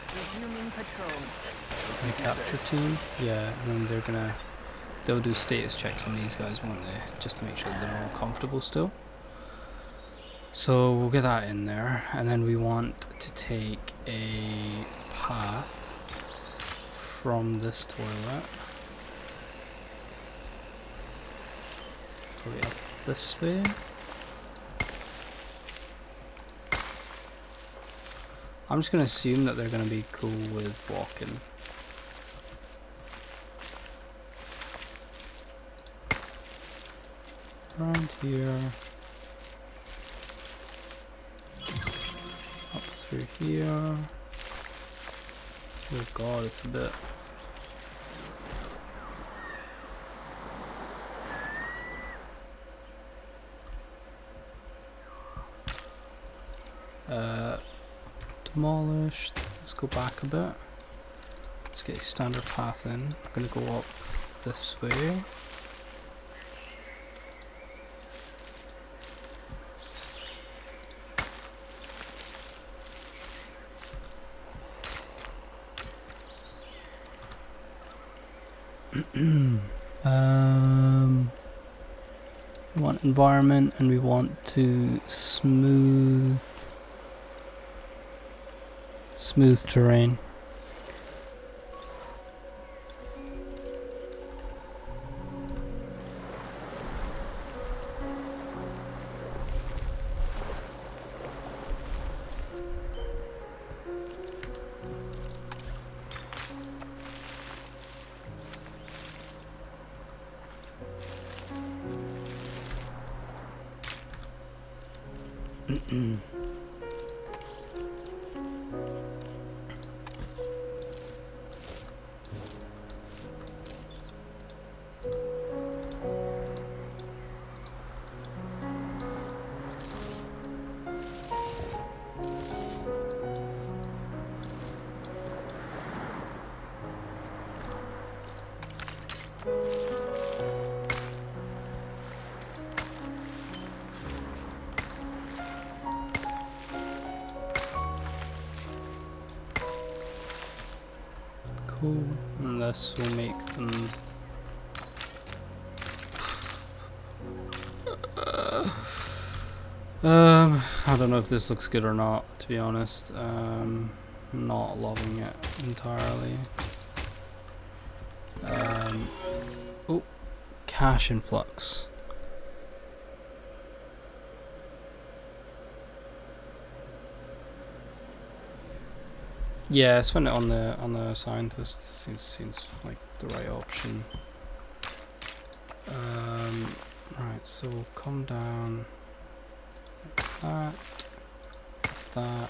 Resuming patrol. A capture team, yeah, and then they'll do status checks on these guys, won't they? Just to make sure that they're all comfortable still. So we'll get that in there, and then we want to take a path from this toilet, probably up this way. I'm just going to assume that they're going to be cool with walking. Around here. Up through here. Oh god, it's a bit... demolished. Let's go back a bit. Let's get a standard path in. I'm gonna go up this way. We want environment, and we want to smooth terrain. Cool, and this will make them I don't know if this looks good or not, to be honest. Not loving it entirely. Oh, cash influx. Yeah, spend it on the scientist. Seems like the right option. Right, so we'll come down like that.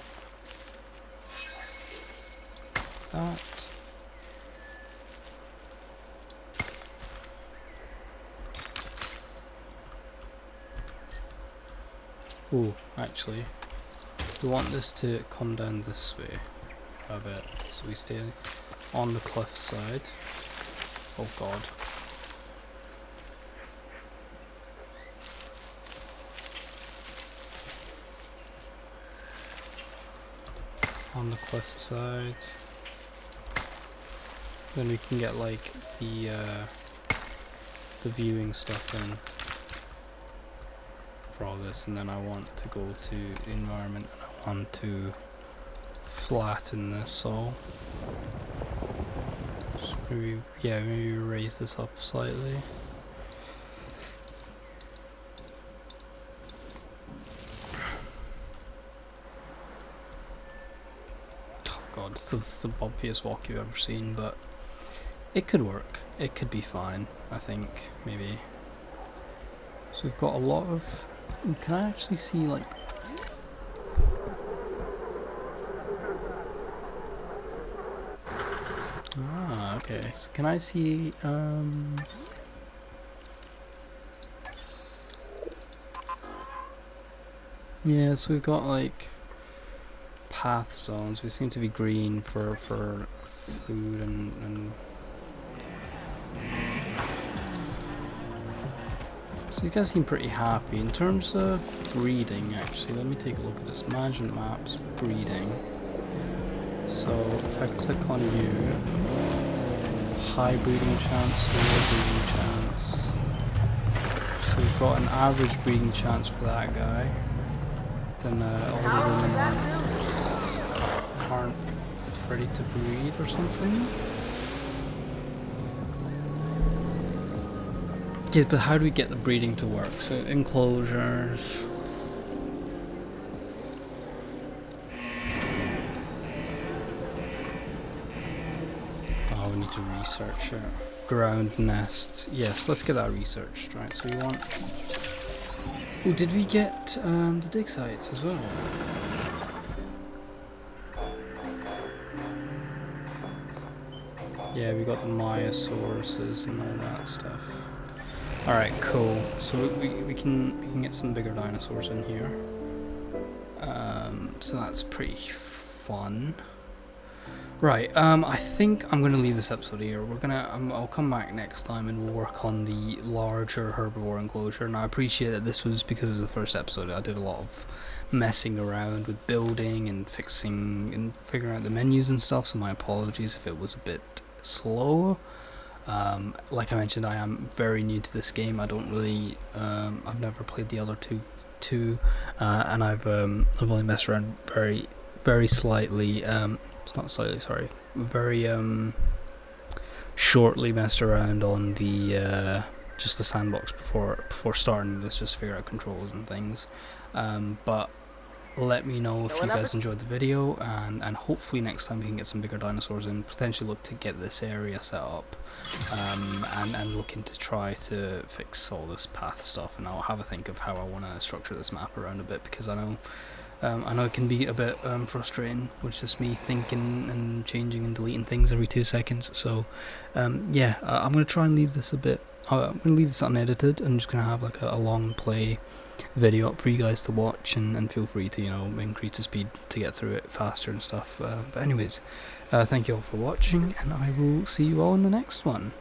that. Oh, actually, we want this to come down this way a bit, so we stay on the cliff side. Oh god. On the cliff side. Then we can get like the viewing stuff in for all this, and then I want to go to the environment and I want to flatten this all. So maybe, yeah, maybe raise this up slightly. Oh god, it's the bumpiest walk you've ever seen, but it could work. It could be fine, I think, maybe. So we've got a lot of... Can I actually see, like... Ah, okay. So can I see, yeah, so we've got, like, path zones. We seem to be green for food and... So these guys seem pretty happy. In terms of breeding, actually, let me take a look at this. Management maps, breeding. So if I click on you, high breeding chance, low breeding chance. So we've got an average breeding chance for that guy. Then all the women aren't ready to breed or something. Yes, but how do we get the breeding to work? So enclosures. Oh, we need to research it. Ground nests. Yes, let's get that researched. Right, so we want... Oh, did we get the dig sites as well? Yeah, we got the Myosauruses and all that stuff. Alright, cool. So we can get some bigger dinosaurs in here. So that's pretty fun. Right, I think I'm gonna leave this episode here. I'll come back next time and we'll work on the larger herbivore enclosure. And I appreciate that this was because it's the first episode. I did a lot of messing around with building and fixing and figuring out the menus and stuff. So my apologies if it was a bit slow. Like I mentioned, I am very new to this game. I don't really, I've never played the other two, and I've only messed around very slightly. It's not slightly, sorry. Very shortly messed around on the just the sandbox before starting this, just figure out controls and things. But let me know if you guys enjoyed the video, and hopefully next time we can get some bigger dinosaurs and potentially look to get this area set up, and looking to try to fix all this path stuff, and I'll have a think of how I want to structure this map around a bit, because I know it can be a bit frustrating with just me thinking and changing and deleting things every 2 seconds. So yeah, I'm going to try and leave this a bit, I'm going to leave this unedited and just going to have like a long play video up for you guys to watch, and feel free to, you know, increase the speed to get through it faster and stuff. But anyways, thank you all for watching, and I will see you all in the next one.